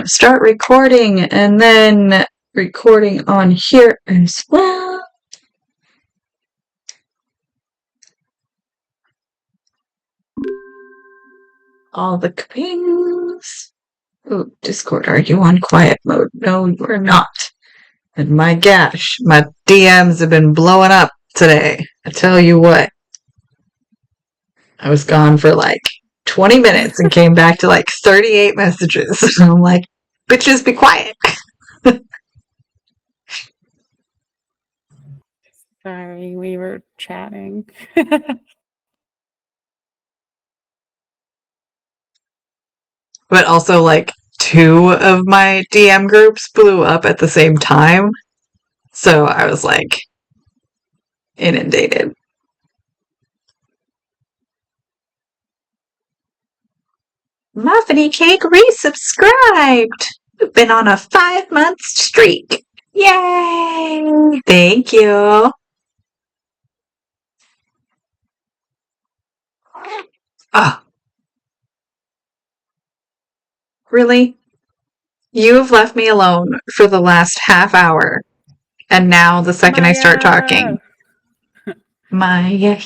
start recording, and then recording on here as well. All the pings. Ooh, Discord, are you on quiet mode? No, you are not. And my gosh, my DMs have been blowing up today. I tell you what. I was gone for like 20 minutes and came back to like 38 messages. I'm like, bitches, be quiet. Sorry, we were chatting. But also, like, 2 of my DM groups blew up at the same time. So I was like, inundated. Muffiny Cake resubscribed. We've been on a 5-month streak. Yay! Thank you. Ah. Really? You've left me alone for the last half hour. And now the second I start talking. Maya.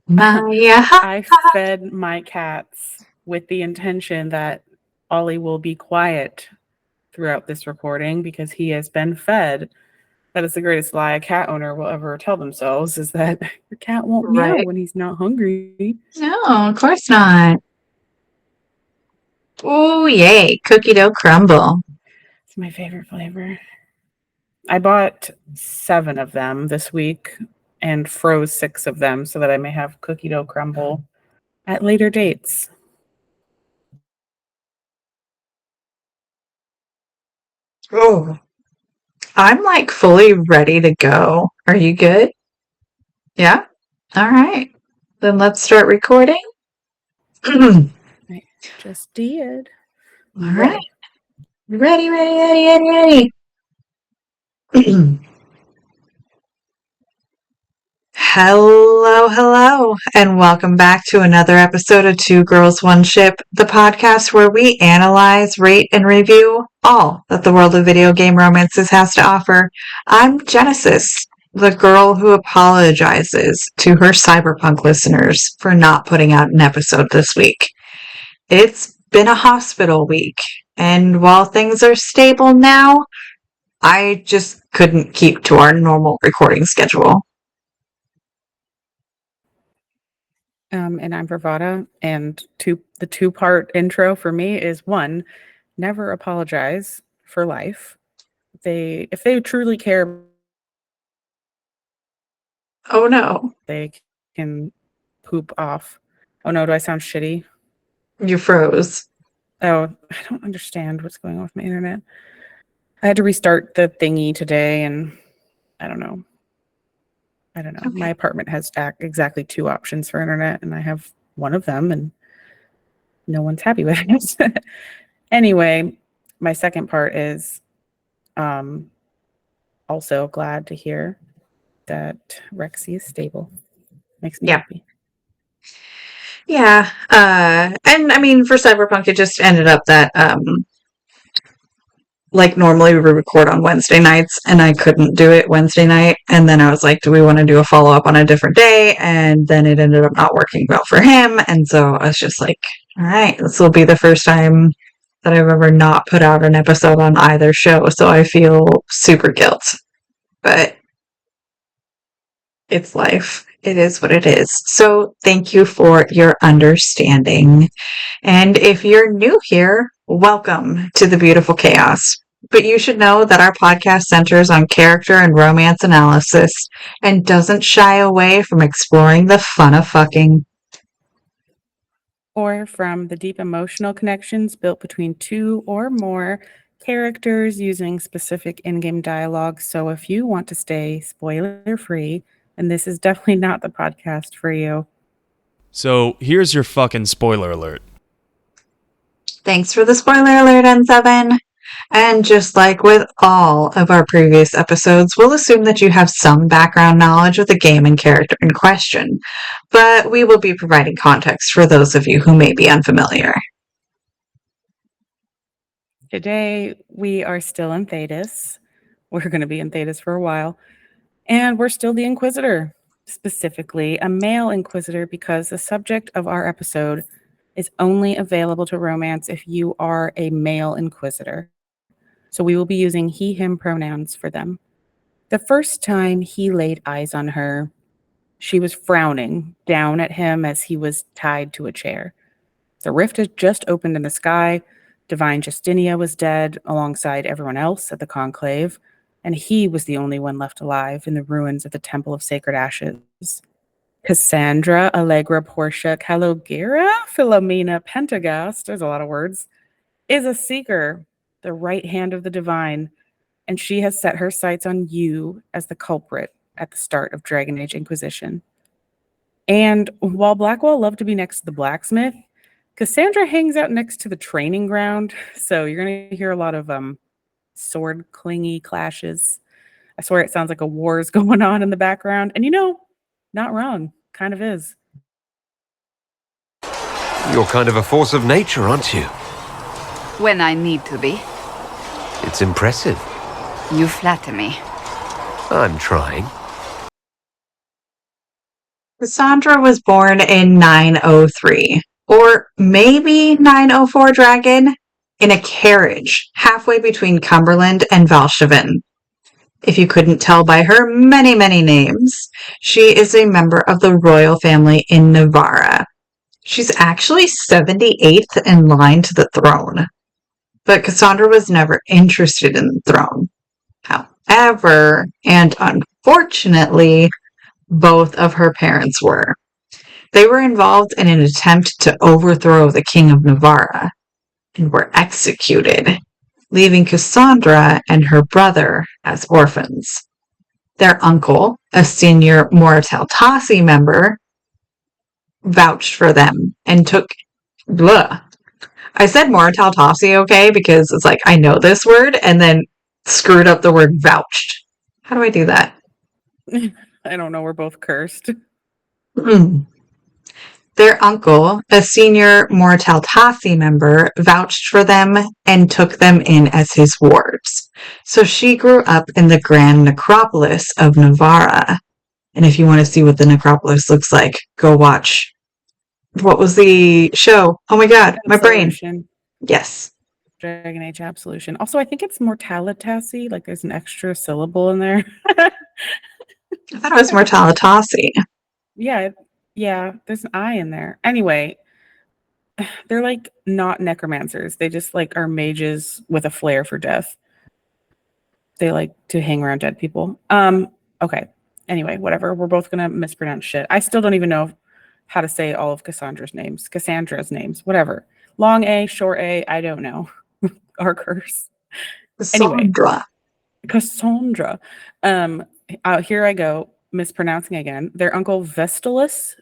I fed my cats with the intention that Ollie will be quiet throughout this recording because he has been fed. That is the greatest lie a cat owner will ever tell themselves, is that your cat won't meow when he's not hungry. No, of course not. Oh, yay. Cookie dough crumble. It's my favorite flavor. I bought 7 of them this week and froze 6 of them so that I may have cookie dough crumble at later dates. Oh, I'm like fully ready to go. Are you good? Yeah? All right. Then let's start recording. I just did. All right. Ready. Hello, and welcome back to another episode of Two Girls, One Ship, the podcast where we analyze, rate, and review all that the world of video game romances has to offer. I'm Genesis, the girl who apologizes to her cyberpunk listeners for not putting out an episode this week. It's been a hospital week, and while things are stable now, I just couldn't keep to our normal recording schedule. And I'm Bravada, and the 2-part intro for me is 1, never apologize for life. If they truly care, oh no, they can poop off. Oh no, do I sound shitty? You froze. Oh, I don't understand what's going on with my internet. I had to restart the thingy today, and I don't know. Okay. My apartment has exactly 2 options for internet, and I have one of them, and no one's happy with it. Anyway, my second part is also glad to hear that Rexy is stable. Makes me happy. Yeah. And I mean, for Cyberpunk, it just ended up that like normally we would record on Wednesday nights, and I couldn't do it Wednesday night. And then I was like, do we want to do a follow-up on a different day? And then it ended up not working well for him. And so I was just like, all right, this will be the first time that I've ever not put out an episode on either show. So I feel super guilt. But it's life. It is what it is. So thank you for your understanding. And if you're new here, welcome to the beautiful chaos. But you should know that our podcast centers on character and romance analysis and doesn't shy away from exploring the fun of fucking. Or from the deep emotional connections built between 2 or more characters using specific in-game dialogue. So if you want to stay spoiler-free, and this is definitely not the podcast for you. So here's your fucking spoiler alert. Thanks for the spoiler alert, N7. And just like with all of our previous episodes, we'll assume that you have some background knowledge of the game and character in question, but we will be providing context for those of you who may be unfamiliar. Today, we are still in Thetis. We're going to be in Thetis for a while. And we're still the Inquisitor, specifically a male Inquisitor, because the subject of our episode is only available to romance if you are a male Inquisitor. So we will be using he, him pronouns for them. The first time he laid eyes on her, she was frowning down at him as he was tied to a chair. The rift had just opened in the sky. Divine Justinia was dead alongside everyone else at the conclave, and he was the only one left alive in the ruins of the Temple of Sacred Ashes. Cassandra, Allegra, Portia, Calogera, Philomena, Pentaghast, there's a lot of words, is a seeker, the right hand of the divine, and she has set her sights on you as the culprit at the start of Dragon Age Inquisition. And while Blackwell loved to be next to the blacksmith, Cassandra hangs out next to the training ground, so you're going to hear a lot of sword clingy clashes. I swear it sounds like a war is going on in the background, and not wrong, kind of is. You're kind of a force of nature, aren't you? When I need to be. It's impressive. You flatter me. I'm trying. Cassandra was born in 903, or maybe 904 Dragon, in a carriage halfway between Cumberland and Valshavin. If you couldn't tell by her many, many names, she is a member of the royal family in Navarra. She's actually 78th in line to the throne. But Cassandra was never interested in the throne. However, and unfortunately, both of her parents were. They were involved in an attempt to overthrow the King of Navarra and were executed, leaving Cassandra and her brother as orphans. Their uncle, a senior Moratel Tassi member, vouched for them and took... Blah. I said Moratel Tassi, okay, because it's like I know this word and then screwed up the word vouched. How do I do that? I don't know, we're both cursed. Their uncle, a senior Moratel Tassi member, vouched for them and took them in as his wards. So she grew up in the Grand Necropolis of Navarra. And if you want to see what the necropolis looks like, go watch. What was the show? Oh my god, my brain. Yes. Dragon Age Absolution. Also, I think it's Mortalitassi, like there's an extra syllable in there. I thought it was Mortalitassi. Yeah, there's an I in there. Anyway, they're like not necromancers. They just like are mages with a flair for death. They like to hang around dead people. Okay. Anyway, whatever. We're both gonna mispronounce shit. I still don't even know how to say all of Cassandra's names. Whatever. Long A, short A, I don't know. Our curse. Cassandra. Anyway, Cassandra. Here I go, mispronouncing again. Their uncle Vestalis,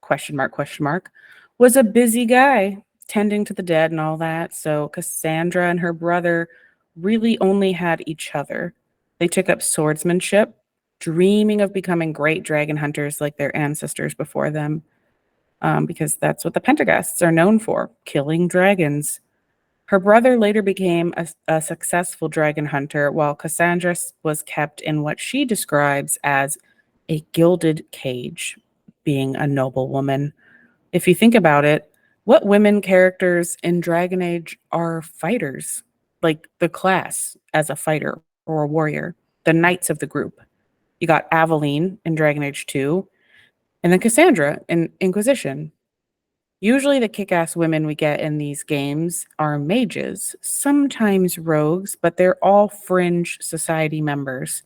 question mark, was a busy guy tending to the dead and all that. So Cassandra and her brother really only had each other. They took up swordsmanship, dreaming of becoming great dragon hunters like their ancestors before them, because that's what the Pentaghasts are known for, killing dragons. Her brother later became a successful dragon hunter, while Cassandra was kept in what she describes as a gilded cage, being a noble woman. If you think about it, what women characters in Dragon Age are fighters? Like the class as a fighter or a warrior, the knights of the group. You got Aveline in Dragon Age 2, and then Cassandra in Inquisition. Usually the kick-ass women we get in these games are mages, sometimes rogues, but they're all fringe society members.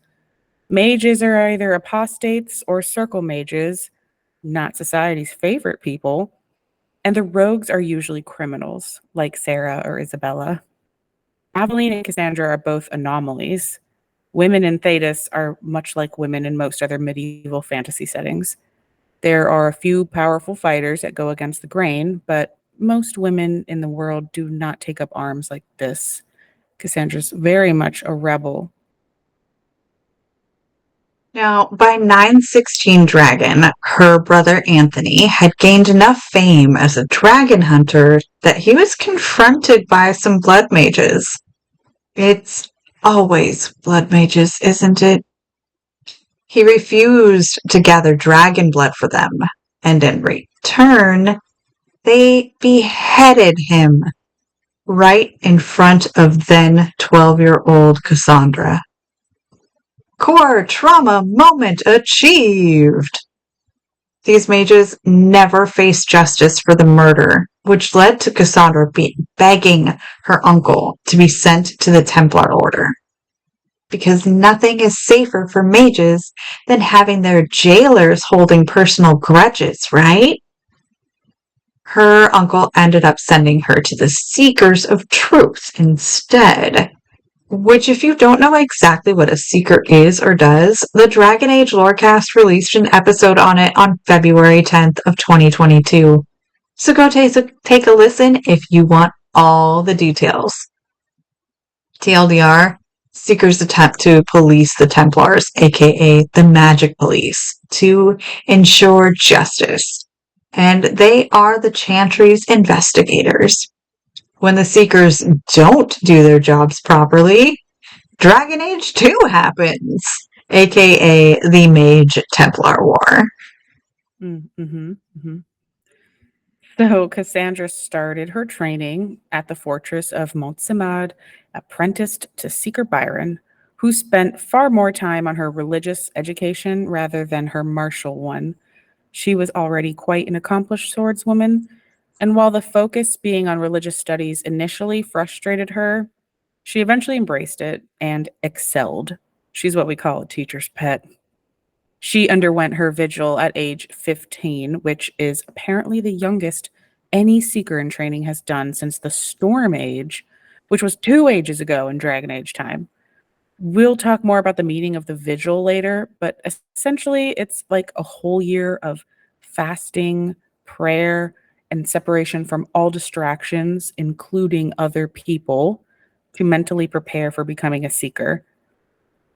Mages are either apostates or circle mages, not society's favorite people, and the rogues are usually criminals, like Sarah or Isabella. Aveline and Cassandra are both anomalies. Women in Thetis are much like women in most other medieval fantasy settings. There are a few powerful fighters that go against the grain, but most women in the world do not take up arms like this. Cassandra's very much a rebel. Now, by 916 Dragon, her brother Anthony had gained enough fame as a dragon hunter that he was confronted by some blood mages. It's always blood mages, isn't it? He refused to gather dragon blood for them, and in return, they beheaded him right in front of then 12-year-old Cassandra. Core trauma moment achieved! These mages never faced justice for the murder, which led to Cassandra begging her uncle to be sent to the Templar Order. Because nothing is safer for mages than having their jailers holding personal grudges, right? Her uncle ended up sending her to the Seekers of Truth instead. Which, if you don't know exactly what a Seeker is or does, the Dragon Age Lorecast released an episode on it on February 10th of 2022. So go take a listen if you want all the details. TLDR, Seekers attempt to police the Templars, aka the Magic Police, to ensure justice. And they are the Chantry's investigators. When the Seekers don't do their jobs properly, Dragon Age 2 happens, aka the Mage Templar War. So Cassandra started her training at the fortress of Montsemad, apprenticed to Seeker Byron, who spent far more time on her religious education rather than her martial one. She was already quite an accomplished swordswoman, and while the focus being on religious studies initially frustrated her, she eventually embraced it and excelled. She's what we call a teacher's pet. She underwent her vigil at age 15, which is apparently the youngest any Seeker in training has done since the Storm Age, which was 2 ages ago in Dragon Age time. We'll talk more about the meaning of the vigil later, but essentially it's like a whole year of fasting, prayer, and separation from all distractions, including other people, to mentally prepare for becoming a Seeker.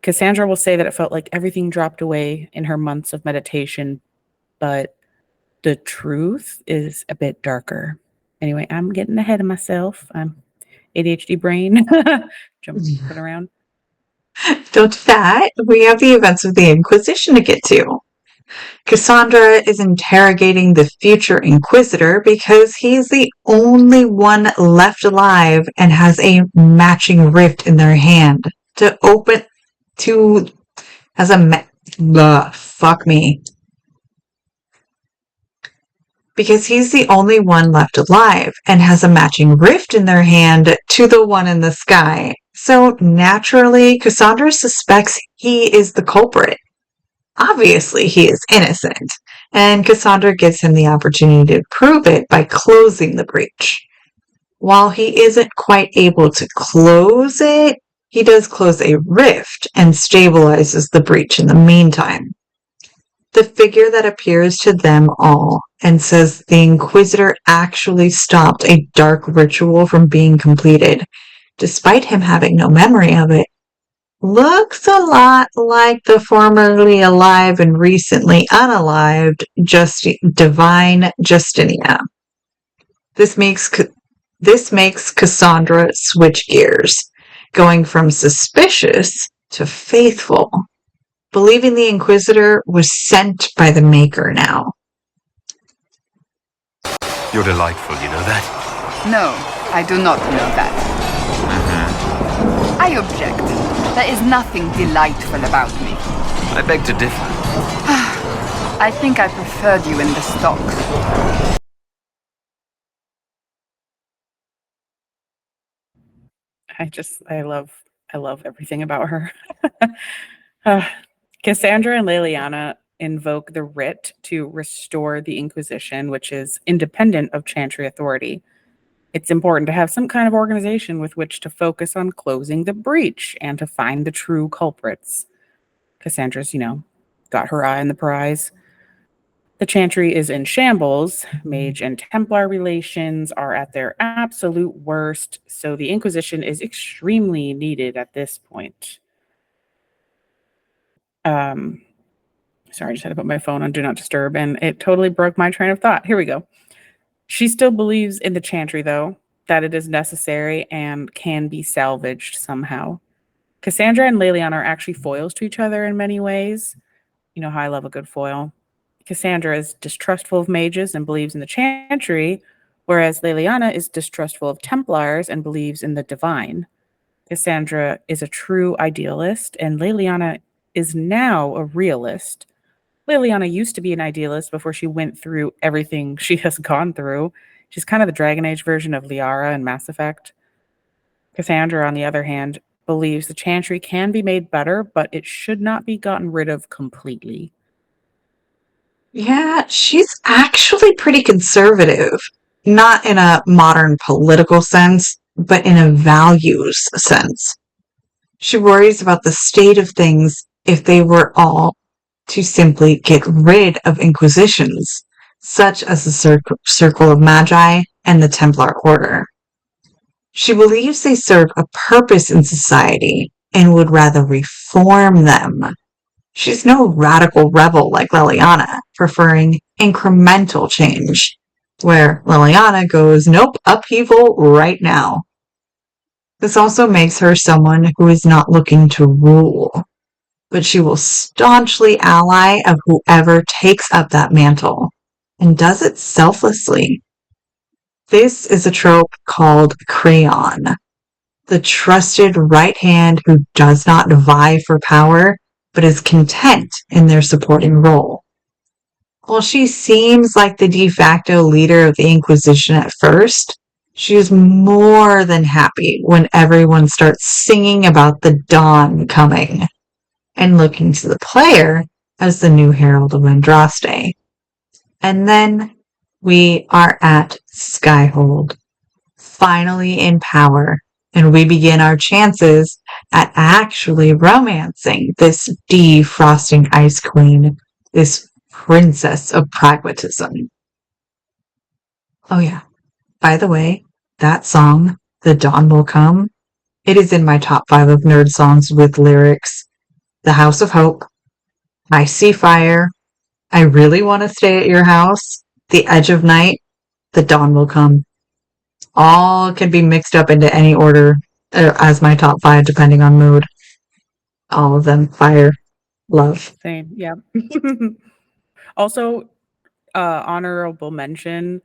Cassandra will say that it felt like everything dropped away in her months of meditation, but the truth is a bit darker. Anyway, I'm getting ahead of myself. I'm ADHD brain jumping around. Don't do that. We have the events of the Inquisition to get to. Cassandra is interrogating the future Inquisitor because he's the only one left alive and has a matching rift in their hand to open to as a fuck me. Because he's the only one left alive and has a matching rift in their hand to the one in the sky. So naturally, Cassandra suspects he is the culprit. Obviously, he is innocent, and Cassandra gives him the opportunity to prove it by closing the breach. While he isn't quite able to close it, he does close a rift and stabilizes the breach in the meantime. The figure that appears to them all and says the Inquisitor actually stopped a dark ritual from being completed, despite him having no memory of it, looks a lot like the formerly alive and recently unalived Divine Justinia. This makes Cassandra switch gears, going from suspicious to faithful, believing the Inquisitor was sent by the Maker now. You're delightful, you know that? No, I do not know that. I object. There is nothing delightful about me. I beg to differ. I think I preferred you in the stocks. I love everything about her. Cassandra and Leliana invoke the writ to restore the Inquisition, which is independent of Chantry authority. It's important to have some kind of organization with which to focus on closing the breach and to find the true culprits. Cassandra's, got her eye on the prize. The Chantry is in shambles. Mage and Templar relations are at their absolute worst, so the Inquisition is extremely needed at this point. Sorry, I just had to put my phone on Do Not Disturb, and it totally broke my train of thought. Here we go. She still believes in the chantry, though, that it is necessary and can be salvaged somehow. Cassandra and Leliana are actually foils to each other in many ways. You know how I love a good foil. Cassandra is distrustful of mages and believes in the chantry, whereas Leliana is distrustful of Templars and believes in the divine. Cassandra is a true idealist, and Leliana is now a realist. Liliana used to be an idealist before she went through everything she has gone through. She's kind of the Dragon Age version of Liara in Mass Effect. Cassandra, on the other hand, believes the chantry can be made better, but it should not be gotten rid of completely. Yeah, she's actually pretty conservative. Not in a modern political sense, but in a values sense. She worries about the state of things if they were all to simply get rid of inquisitions, such as the Circle of Magi and the Templar Order. She believes they serve a purpose in society and would rather reform them. She's no radical rebel like Liliana, preferring incremental change, where Liliana goes, nope, upheaval right now. This also makes her someone who is not looking to rule, but she will staunchly ally of whoever takes up that mantle, and does it selflessly. This is a trope called Crayon, the trusted right hand who does not vie for power, but is content in their supporting role. While she seems like the de facto leader of the Inquisition at first, she is more than happy when everyone starts singing about the dawn coming and looking to the player as the new Herald of Andraste. And then we are at Skyhold, finally in power, and we begin our chances at actually romancing this defrosting ice queen, this princess of pragmatism. Oh yeah, by the way, that song, The Dawn Will Come, it is in my top 5 of nerd songs with lyrics. The House of Hope, I See Fire, I Really Want to Stay at Your House, The Edge of Night, The Dawn Will Come. All can be mixed up into any order as my top 5 depending on mood. All of them, fire, love. Same, yeah. Also, honorable mention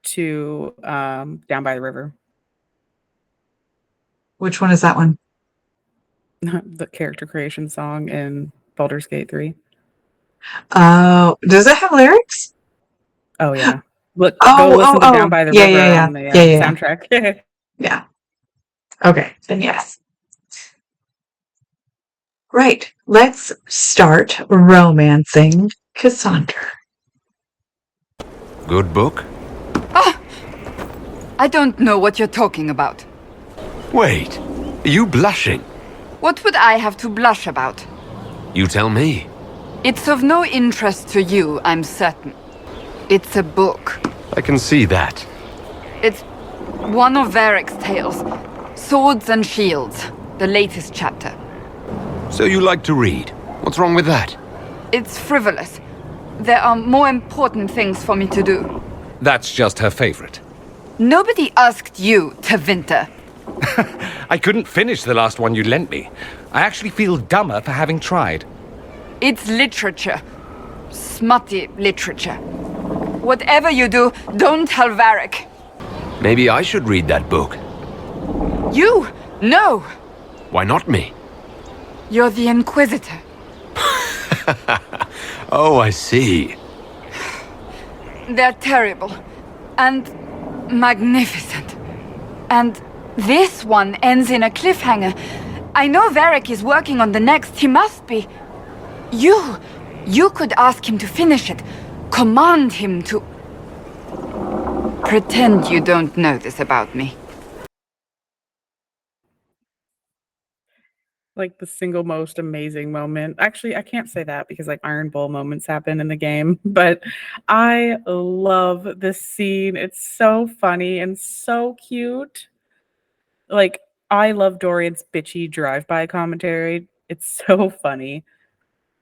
to Down by the River. Which one is that one? The character creation song in Baldur's Gate 3. Oh, does it have lyrics? Oh, yeah. Look, go listen to Down by the River on the soundtrack. Yeah. Okay, then yes. Right, let's start romancing Cassandra. Good book? I don't know what you're talking about. Wait, are you blushing? What would I have to blush about? You tell me. It's of no interest to you, I'm certain. It's a book. I can see that. It's one of Varric's tales. Swords and Shields, the latest chapter. So you like to read? What's wrong with that? It's frivolous. There are more important things for me to do. That's just her favorite. Nobody asked you, Tevinter. I couldn't finish the last one you lent me. I actually feel dumber for having tried. It's literature. Smutty literature. Whatever you do, don't tell Varric. Maybe I should read that book. You? No! Why not me? You're the Inquisitor. Oh, I see. They're terrible. And magnificent. And this one ends in a cliffhanger. I know Varric is working on the next. He must be. You could ask him to finish it. Command him to... Pretend you don't know this about me. Like the single most amazing moment. Actually, I can't say that because like Iron Bull moments happen in the game, but I love this scene. It's so funny and so cute. Like, I love Dorian's bitchy drive-by commentary. It's so funny.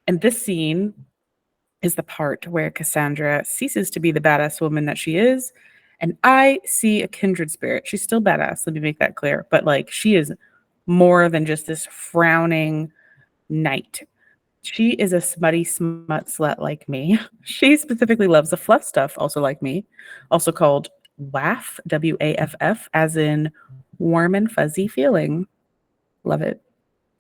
And this scene is the part where Cassandra ceases to be the badass woman that she is. And I see a kindred spirit. She's still badass, let me make that clear. But like, she is more than just this frowning knight. She is a smutty smut slut like me. She specifically loves the fluff stuff, also like me, also called WAFF, WAFF, as in warm and fuzzy feeling. Love it.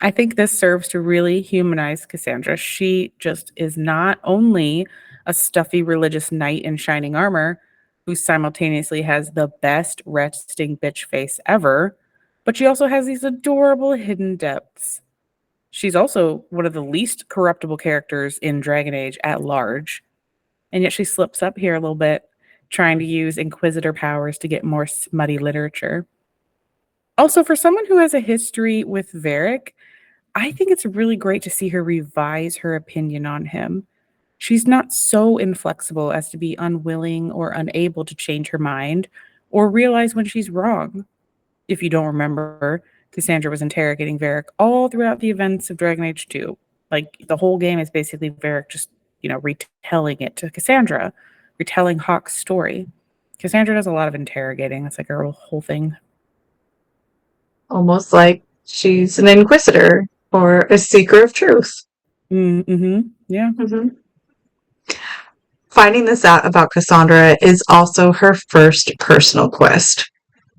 I think this serves to really humanize Cassandra. She just is not only a stuffy religious knight in shining armor who simultaneously has the best resting bitch face ever, but she also has these adorable hidden depths. She's also one of the least corruptible characters in Dragon Age at large, and yet she slips up here a little bit, trying to use Inquisitor powers to get more smutty literature. Also, for someone who has a history with Varric, I think it's really great to see her revise her opinion on him. She's not so inflexible as to be unwilling or unable to change her mind or realize when she's wrong. If you don't remember, Cassandra was interrogating Varric all throughout the events of Dragon Age 2. Like, the whole game is basically Varric just, retelling it to Cassandra, retelling Hawke's story. Cassandra does a lot of interrogating. That's like her whole thing. Almost like she's an inquisitor or a seeker of truth. Mm-hmm. Yeah. Mm-hmm. Finding this out about Cassandra is also her first personal quest.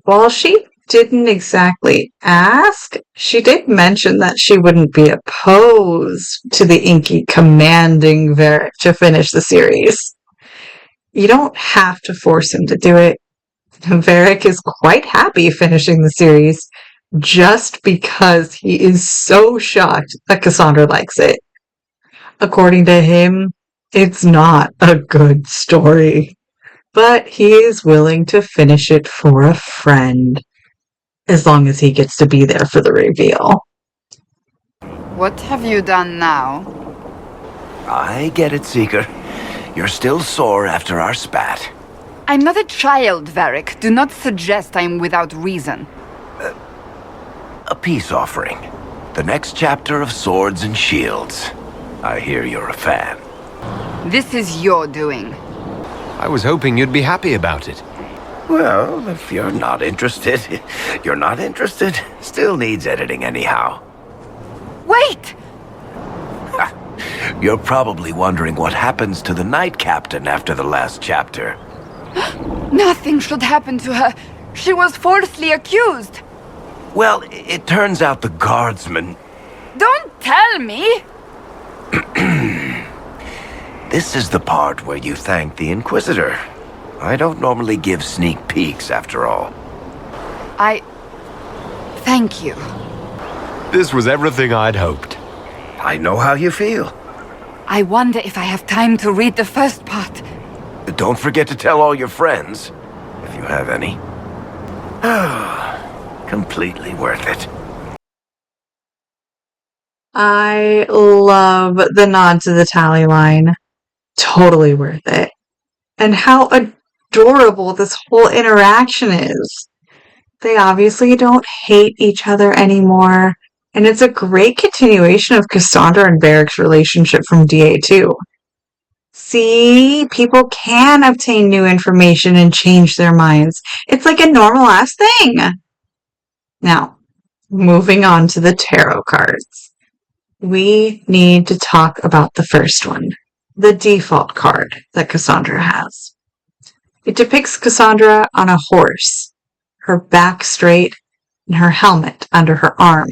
While she didn't exactly ask, she did mention that she wouldn't be opposed to the Inky commanding Varric to finish the series. You don't have to force him to do it. Varric is quite happy finishing the series just because he is so shocked that Cassandra likes it. According to him, it's not a good story, but he is willing to finish it for a friend, as long as he gets to be there for the reveal. What have you done now? I get it, Seeker. You're still sore after our spat. I'm not a child, Varric. Do not suggest I'm without reason. A peace offering. The next chapter of Swords and Shields. I hear you're a fan. This is your doing. I was hoping you'd be happy about it. Well, if you're not interested, you're not interested. Still needs editing anyhow. Wait! You're probably wondering what happens to the Knight Captain after the last chapter. Nothing should happen to her. She was falsely accused. Well, it turns out the guardsman... Don't tell me! This is the part where you thank the Inquisitor. I don't normally give sneak peeks, after all. Thank you. This was everything I'd hoped. I know how you feel. I wonder if I have time to read the first part. Don't forget to tell all your friends, if you have any. Completely worth it. I love the nod to the tally line. Totally worth it. And how adorable this whole interaction is. They obviously don't hate each other anymore, and it's a great continuation of Cassandra and Varric's relationship from DA2. See, people can obtain new information and change their minds. It's like a normal-ass thing. Now, moving on to the tarot cards. We need to talk about the first one, the default card that Cassandra has. It depicts Cassandra on a horse, her back straight, and her helmet under her arm,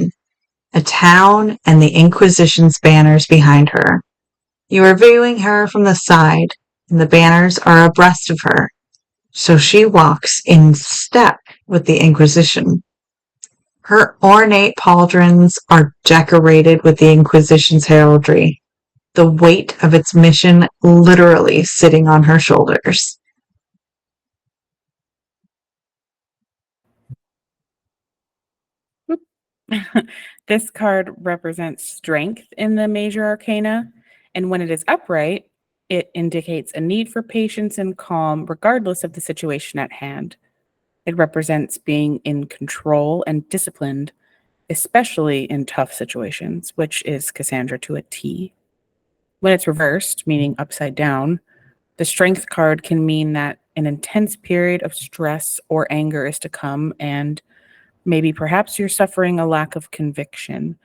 a town and the Inquisition's banners behind her. You are viewing her from the side, and the banners are abreast of her, so she walks in step with the Inquisition. Her ornate pauldrons are decorated with the Inquisition's heraldry, the weight of its mission literally sitting on her shoulders. This card represents strength in the major arcana, and when it is upright, it indicates a need for patience and calm regardless of the situation at hand. It represents being in control and disciplined, especially in tough situations, which is Cassandra to a T. When it's reversed, meaning upside down, the strength card can mean that an intense period of stress or anger is to come, and maybe perhaps you're suffering a lack of conviction.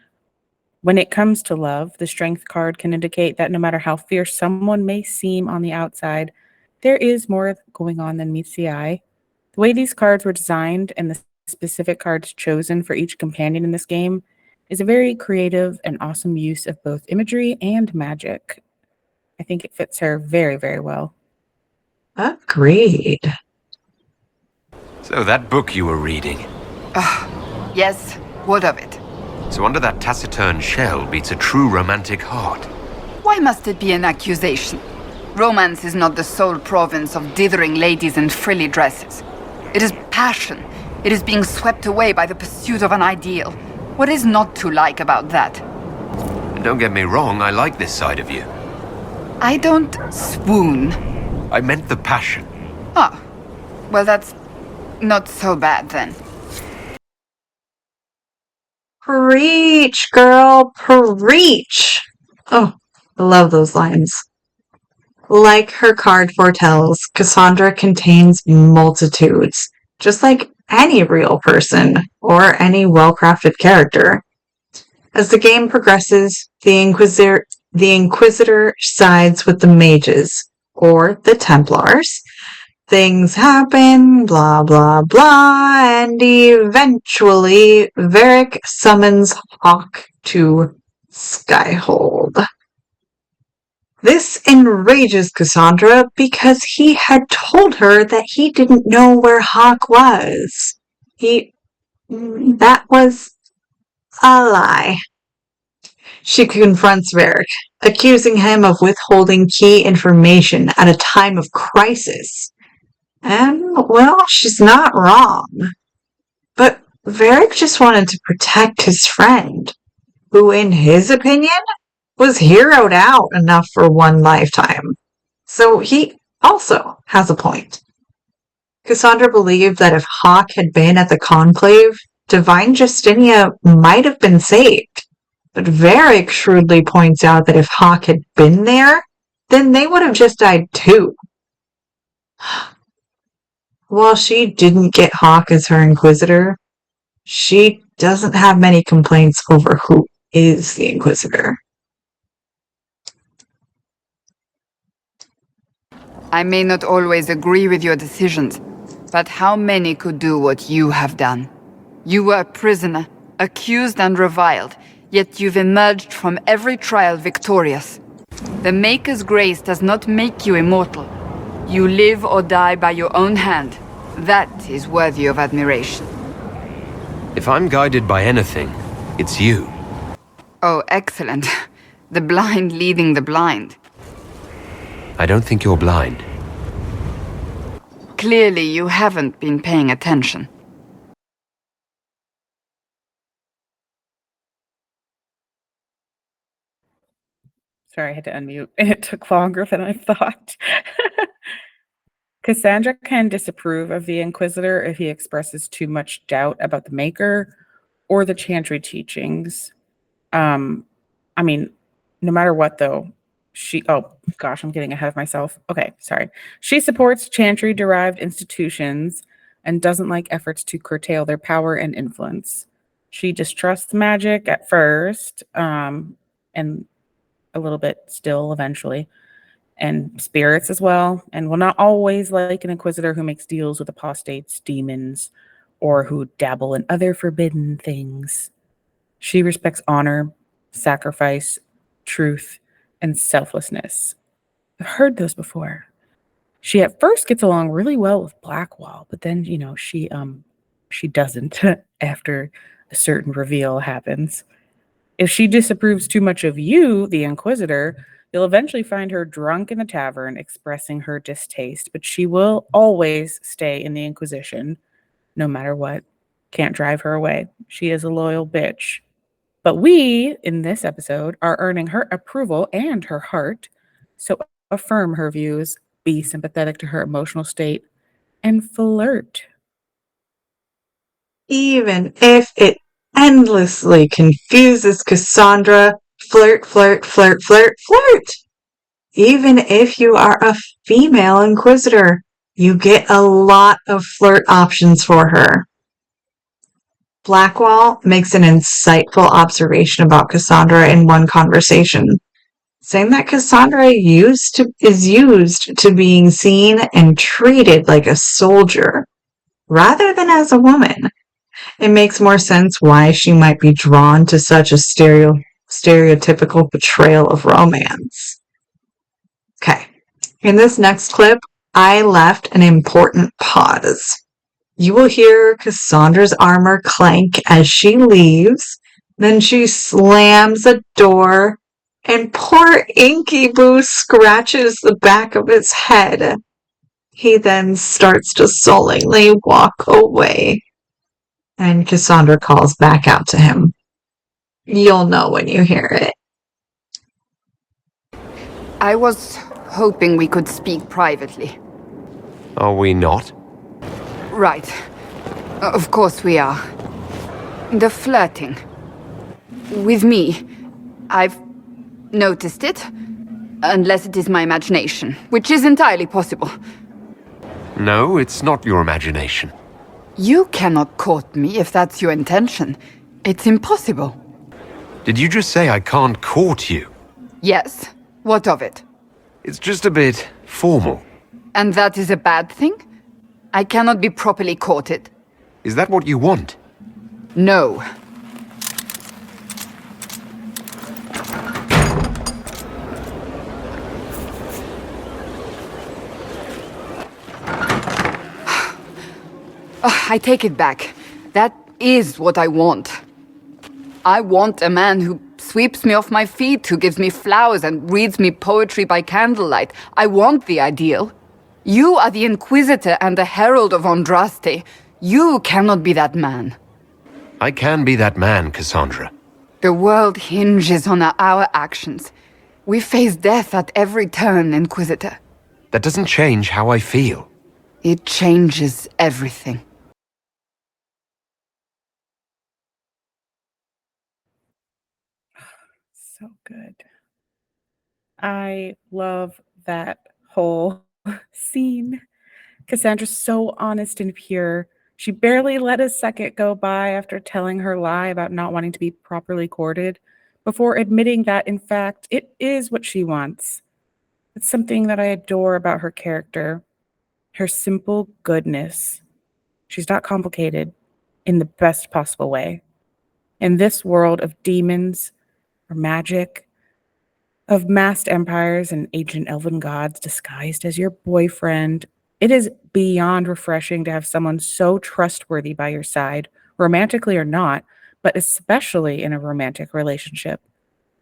When it comes to love, the strength card can indicate that no matter how fierce someone may seem on the outside, there is more going on than meets the eye. The way these cards were designed and the specific cards chosen for each companion in this game is a very creative and awesome use of both imagery and magic. I think it fits her very, very well. Agreed. So that book you were reading. Yes, what of it? So under that taciturn shell beats a true romantic heart. Why must it be an accusation? Romance is not the sole province of dithering ladies in frilly dresses. It is passion. It is being swept away by the pursuit of an ideal. What is not to like about that? And don't get me wrong, I like this side of you. I don't swoon. I meant the passion. Oh, well, that's not so bad then. Preach, girl, preach. Oh, I love those lines. Like her card foretells, Cassandra contains multitudes, just like any real person or any well-crafted character. As the game progresses, the Inquisitor sides with the mages, or the Templars. Things happen, blah blah blah, and eventually Varric summons Hawk to Skyhold. This enrages Cassandra because he had told her that he didn't know where Hawk was. That was a lie. She confronts Varric, accusing him of withholding key information at a time of crisis. And, well, she's not wrong. But Varric just wanted to protect his friend, who, in his opinion, was heroed out enough for one lifetime. So he also has a point. Cassandra believed that if Hawk had been at the Conclave, Divine Justinia might have been saved. But Varric shrewdly points out that if Hawk had been there, then they would have just died too. While she didn't get Hawk as her Inquisitor, she doesn't have many complaints over who is the Inquisitor. I may not always agree with your decisions, but how many could do what you have done? You were a prisoner, accused and reviled, yet you've emerged from every trial victorious. The Maker's grace does not make you immortal. You live or die by your own hand. That is worthy of admiration. If I'm guided by anything, it's you. Oh, excellent. The blind leading the blind. I don't think you're blind. Clearly, you haven't been paying attention. Sorry, I had to unmute. It took longer than I thought. Cassandra can disapprove of the Inquisitor if he expresses too much doubt about the Maker or the Chantry teachings. I mean, no matter what, though, oh gosh, I'm getting ahead of myself. Okay, sorry. She supports Chantry-derived institutions and doesn't like efforts to curtail their power and influence. She distrusts magic at first, and a little bit still eventually, and spirits as well, and will not always like an Inquisitor who makes deals with apostates, demons, or who dabble in other forbidden things. She respects honor, sacrifice, truth, and selflessness. I've heard those before. She at first gets along really well with Blackwall, but then, she doesn't after a certain reveal happens. If she disapproves too much of you, the Inquisitor, you'll eventually find her drunk in the tavern expressing her distaste, but she will always stay in the Inquisition, no matter what. Can't drive her away. She is a loyal bitch. But we, in this episode, are earning her approval and her heart, so affirm her views, be sympathetic to her emotional state, and flirt. Even if it endlessly confuses Cassandra, flirt, flirt, flirt, flirt, flirt! Even if you are a female Inquisitor, you get a lot of flirt options for her. Blackwall makes an insightful observation about Cassandra in one conversation, saying that Cassandra is used to being seen and treated like a soldier, rather than as a woman. It makes more sense why she might be drawn to such a stereotypical portrayal of romance. Okay, in this next clip, I left an important pause. You will hear Cassandra's armor clank as she leaves, then she slams a door, and poor Inky Boo scratches the back of his head. He then starts to sullenly walk away, and Cassandra calls back out to him. You'll know when you hear it. I was hoping we could speak privately. Are we not? Right. Of course we are. The flirting. With me, I've noticed it. Unless it is my imagination, which is entirely possible. No, it's not your imagination. You cannot court me if that's your intention. It's impossible. Did you just say I can't court you? Yes. What of it? It's just a bit formal. And that is a bad thing? I cannot be properly courted. Is that what you want? No. I take it back. That is what I want. I want a man who sweeps me off my feet, who gives me flowers and reads me poetry by candlelight. I want the ideal. You are the Inquisitor and the Herald of Andraste. You cannot be that man. I can be that man, Cassandra. The world hinges on our actions. We face death at every turn, Inquisitor. That doesn't change how I feel. It changes everything. So good. I love that whole scene. Cassandra's so honest and pure. She barely let a second go by after telling her lie about not wanting to be properly courted before admitting that, in fact, it is what she wants. It's something that I adore about her character. Her simple goodness. She's not complicated in the best possible way. In this world of demons or magic, of masked empires and ancient elven gods disguised as your boyfriend, it is beyond refreshing to have someone so trustworthy by your side, romantically or not, but especially in a romantic relationship.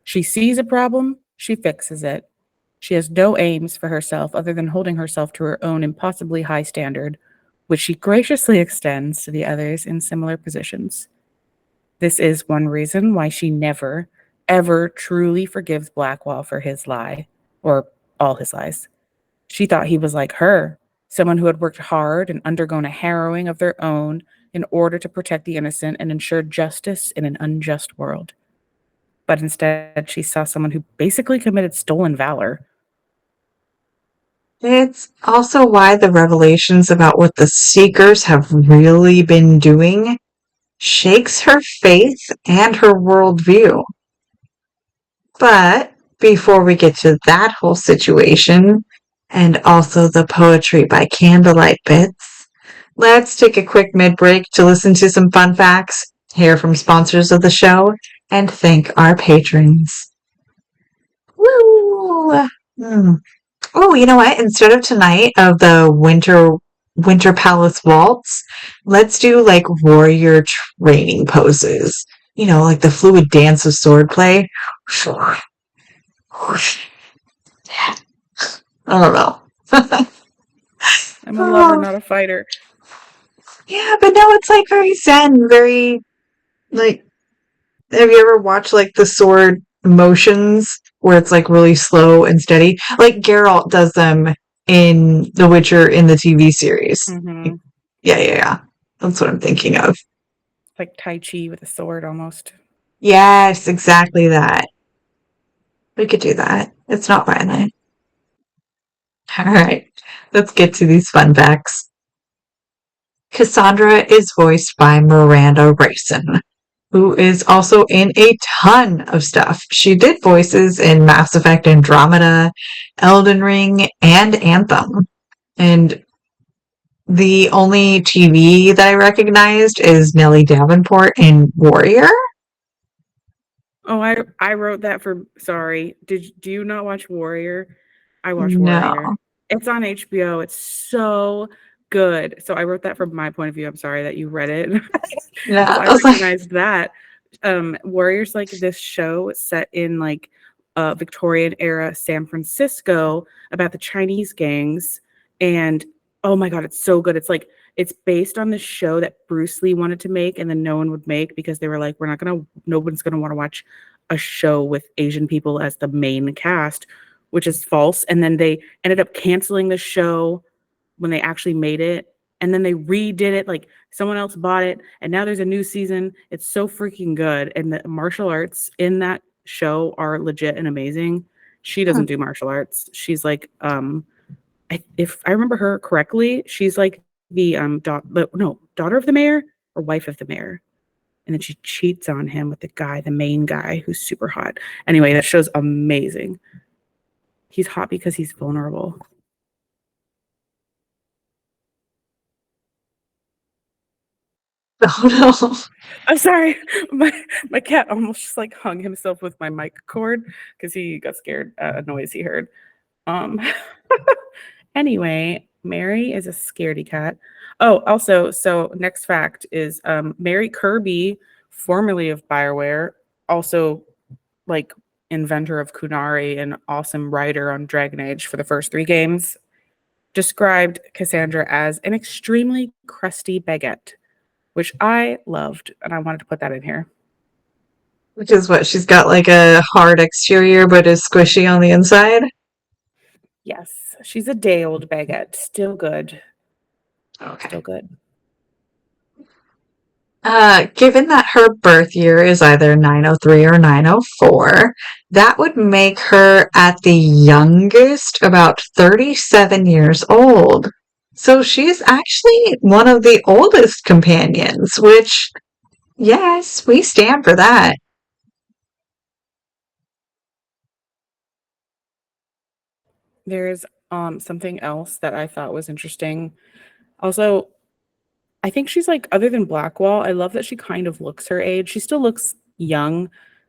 She sees a problem, she fixes it. She has no aims for herself other than holding herself to her own impossibly high standard, which she graciously extends to the others in similar positions. This is one reason why she never, ever truly forgives Blackwall for his lie, or all his lies. She thought he was like her, someone who had worked hard and undergone a harrowing of their own in order to protect the innocent and ensure justice in an unjust world. But instead, she saw someone who basically committed stolen valor. It's also why the revelations about what the Seekers have really been doing shakes her faith and her worldview. But before we get to that whole situation, and also the poetry by candlelight bits, let's take a quick mid-break to listen to some fun facts, hear from sponsors of the show, and thank our patrons. Woo! Oh, you know what? Instead of tonight of the Winter Palace Waltz, let's do like warrior training poses. You know, like the fluid dance of swordplay. I don't know. I'm a lover, not a fighter. Yeah, but no, it's like very zen, very like. Have you ever watched like the sword motions where it's like really slow and steady? Like Geralt does them in The Witcher in the TV series. Mm-hmm. Yeah. That's what I'm thinking of. Like Tai Chi with a sword almost. Yes, exactly that. We could do that. It's not violent. All right, let's get to these fun facts. Cassandra is voiced by Miranda Rayson, who is also in a ton of stuff. She did voices in Mass Effect Andromeda, Elden Ring, and Anthem. And the only TV that I recognized is Nellie Davenport in Warrior. Oh, I wrote that for sorry. Do you not watch Warrior? I watch No. Warrior. It's on HBO. It's so good. So I wrote that from my point of view. I'm sorry that you read it. Yeah, I I was like, recognized that. Warrior's like this show set in like Victorian era San Francisco about the Chinese gangs. And oh my God, it's so good. It's based on this show that Bruce Lee wanted to make and then no one would make because they were like, no one's gonna want to watch a show with Asian people as the main cast, which is false. And then they ended up canceling the show when they actually made it. And then they redid it, like someone else bought it, and now there's a new season. It's so freaking good. And the martial arts in that show are legit and amazing. She doesn't do martial arts. She's like, if I remember her correctly, she's like the daughter of the mayor or wife of the mayor. And then she cheats on him with the main guy who's super hot. Anyway, that show's amazing. He's hot because he's vulnerable. oh no. I'm sorry. My cat almost just like hung himself with my mic cord because he got scared at a noise he heard. Anyway, Mary is a scaredy cat. Oh, also, so next fact is Mary Kirby, formerly of BioWare, also like inventor of Kunari and awesome writer on Dragon Age for the first 3 games, described Cassandra as an extremely crusty baguette, which I loved, and I wanted to put that in here. Which is what? She's got like a hard exterior but is squishy on the inside? Yes, she's a day-old baguette. Still good. Okay. Still good. Given that her birth year is either 903 or 904, that would make her at the youngest about 37 years old. So she's actually one of the oldest companions, which, yes, we stand for that. There's something else that I thought was interesting. Also, I think she's like, other than Blackwall, I love that she kind of looks her age. She still looks young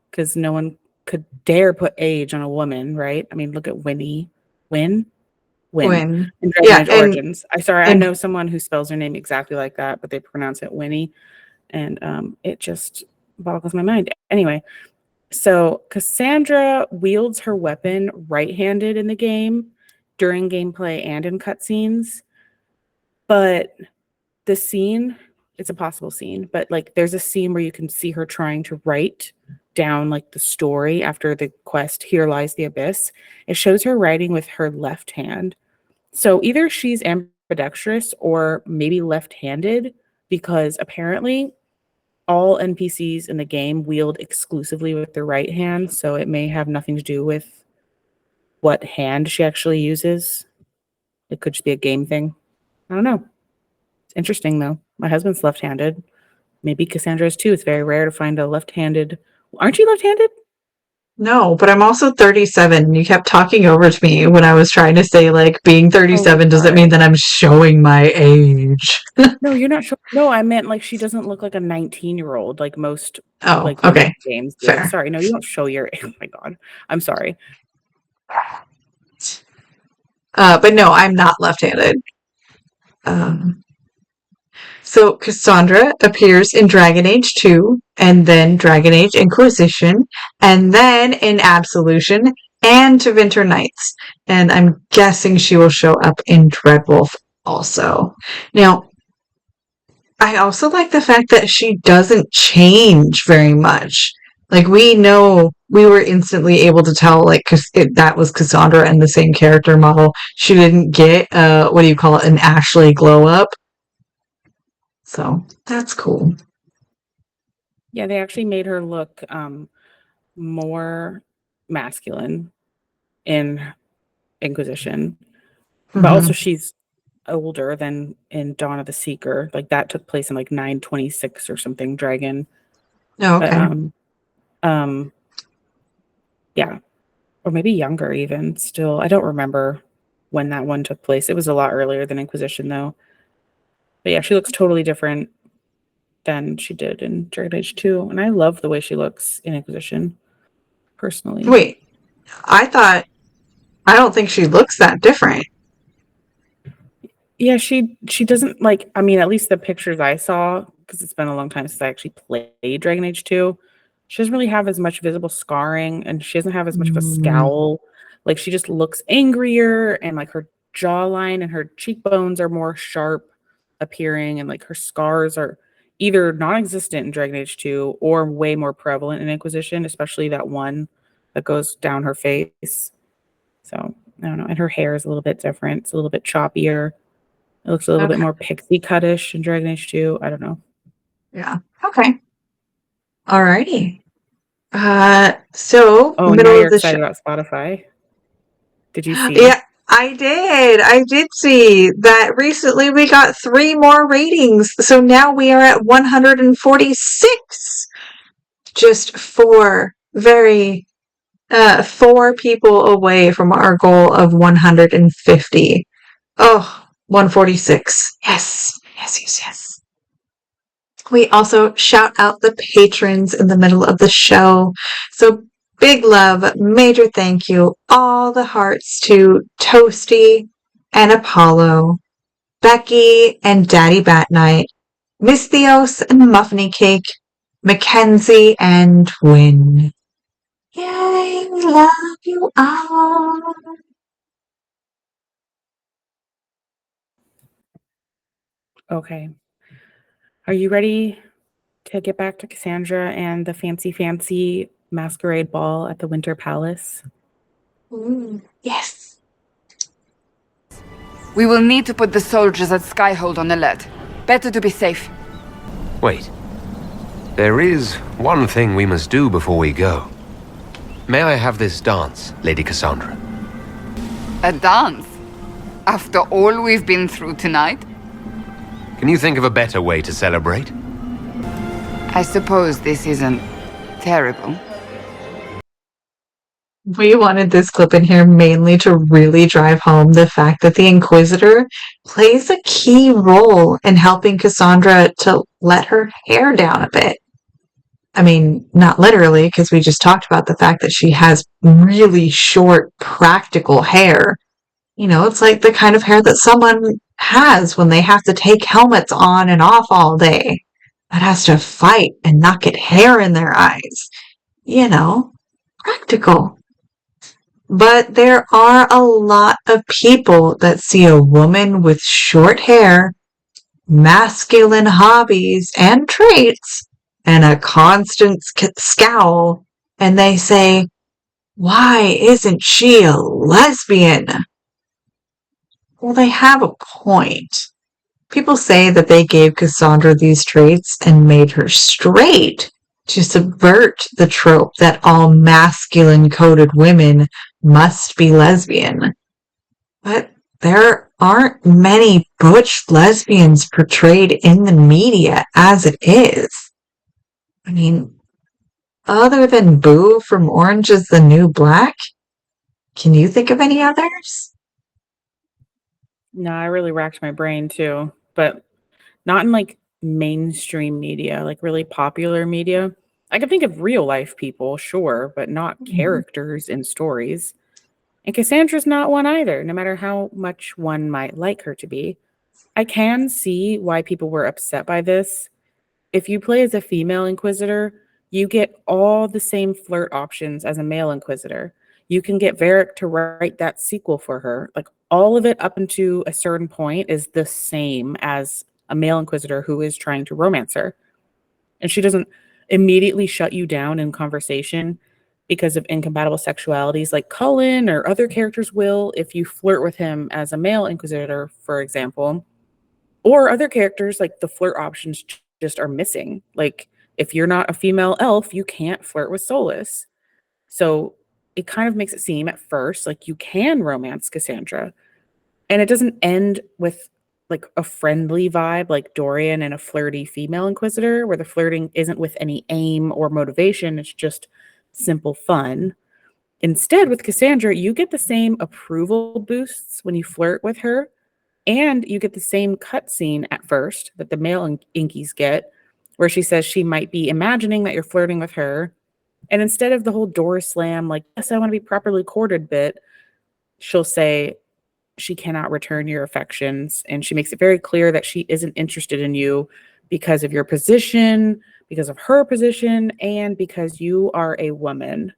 because no one could dare put age on a woman, right? I mean, look at Winnie. Win When, in Dragon yeah, Age Origins. I and know someone who spells her name exactly like that, but they pronounce it Winnie, and it just boggles my mind. Anyway, so Cassandra wields her weapon right-handed in the game during gameplay and in cutscenes, but the scene, it's a possible scene, but like there's a scene where you can see her trying to write down like the story after the quest Here Lies the Abyss. It shows her writing with her left hand. So either she's ambidextrous or maybe left-handed, because apparently all NPCs in the game wield exclusively with their right hand, so it may have nothing to do with what hand she actually uses. It could just be a game thing. I don't know. It's interesting though. My husband's left-handed. Maybe Cassandra's too. It's very rare to find a left-handed. Aren't you left-handed? no, but I'm also 37. You kept talking over to me when I was trying to say, like, being 37 doesn't mean that I'm showing my age. No, you're not sure. No, I meant like she doesn't look like a 19-year-old like most Oh, like okay. games do. Fair. Sorry, no, you don't show your age. Oh my God. I'm sorry. But no, I'm not left-handed. So Cassandra appears in Dragon Age 2, and then Dragon Age Inquisition, and then in Absolution, and to Winter Nights. And I'm guessing she will show up in Dreadwolf also. Now, I also like the fact that she doesn't change very much. Like, we were instantly able to tell, like, that was Cassandra and the same character model. She didn't get, what do you call it, an Ashley glow up. So, that's cool. Yeah, they actually made her look more masculine in Inquisition. But also she's older than in Dawn of the Seeker. Like that took place in like 926 or something, Dragon. Oh, But okay. yeah. Or maybe younger even still. I don't remember when that one took place. It was a lot earlier than Inquisition though. But yeah, she looks totally different than she did in Dragon Age 2. And I love the way she looks in Inquisition, personally. Wait, I don't think she looks that different. Yeah, she doesn't like, I mean, at least the pictures I saw, because it's been a long time since I actually played Dragon Age 2, she doesn't really have as much visible scarring and she doesn't have as much of a scowl. Like she just looks angrier and like her jawline and her cheekbones are more sharp appearing and like her scars are either non-existent in Dragon Age 2 or way more prevalent in Inquisition, especially that one that goes down her face. So I don't know. And her hair is a little bit different. It's a little bit choppier. It looks a little bit more pixie cut-ish in Dragon Age 2. I don't know. Yeah. Okay. Alrighty. So Oh, middle now of you're the show. excited about Spotify. Did you see? Yeah, I did. I did see that recently we got 3 more ratings. So now we are at 146. Just 4 4 people away from our goal of 150. Oh, 146. Yes. Yes, yes, yes. We also shout out the patrons in the middle of the show. So big love, major thank you, all the hearts to Toasty and Apollo, Becky and Daddy Bat Night, Miss Theos and Muffiny Cake, Mackenzie and Win. Yay, we love you all. Okay. Are you ready to get back to Cassandra and the fancy masquerade ball at the Winter Palace? Yes. We will need to put the soldiers at Skyhold on alert. Better to be safe. Wait. There is one thing we must do before we go. May I have this dance, Lady Cassandra? A dance? After all we've been through tonight? Can you think of a better way to celebrate? I suppose this isn't terrible. We wanted this clip in here mainly to really drive home the fact that the Inquisitor plays a key role in helping Cassandra to let her hair down a bit. I mean, not literally, because we just talked about the fact that she has really short, practical hair. You know, it's like the kind of hair that someone has when they have to take helmets on and off all day. That has to fight and not get hair in their eyes. You know, practical. But there are a lot of people that see a woman with short hair, masculine hobbies and traits, and a constant scowl, and they say, "Why isn't she a lesbian?" Well, they have a point. People say that they gave Cassandra these traits and made her straight to subvert the trope that all masculine-coded women must be lesbian. But there aren't many butch lesbians portrayed in the media as it is. I mean, other than Boo from Orange is the New Black, can you think of any others? No, I really racked my brain too, but not in like mainstream media, like really popular media. I can think of real life people, sure, but not characters in stories. And Cassandra's not one either, no matter how much one might like her to be. I can see why people were upset by this. If you play as a female Inquisitor, you get all the same flirt options as a male Inquisitor. You can get Varric to write that sequel for her. Like all of it up into a certain point is the same as a male Inquisitor who is trying to romance her. And she doesn't immediately shut you down in conversation because of incompatible sexualities like Cullen or other characters will if you flirt with him as a male Inquisitor, for example. Or other characters, like the flirt options just are missing. Like if you're not a female elf, you can't flirt with Solus. So it kind of makes it seem at first like you can romance Cassandra. And it doesn't end with like a friendly vibe like Dorian and a flirty female Inquisitor, where the flirting isn't with any aim or motivation. It's just simple fun. Instead, with Cassandra, you get the same approval boosts when you flirt with her, and you get the same cutscene at first that the male Inkies get, where she says she might be imagining that you're flirting with her. And instead of the whole door slam, like, yes, I want to be properly courted bit, she'll say she cannot return your affections. And she makes it very clear that she isn't interested in you because of your position, because of her position, and because you are a woman.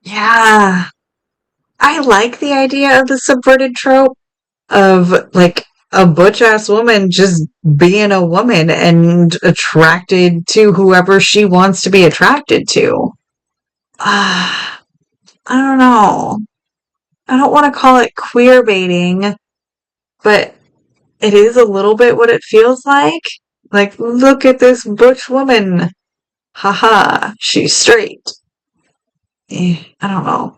Yeah. I like the idea of the subverted trope of like a butch ass woman just being a woman and attracted to whoever she wants to be attracted to. I don't know. I don't want to call it queer baiting, but it is a little bit what it feels like. Like, look at this butch woman. Haha, she's straight. I don't know.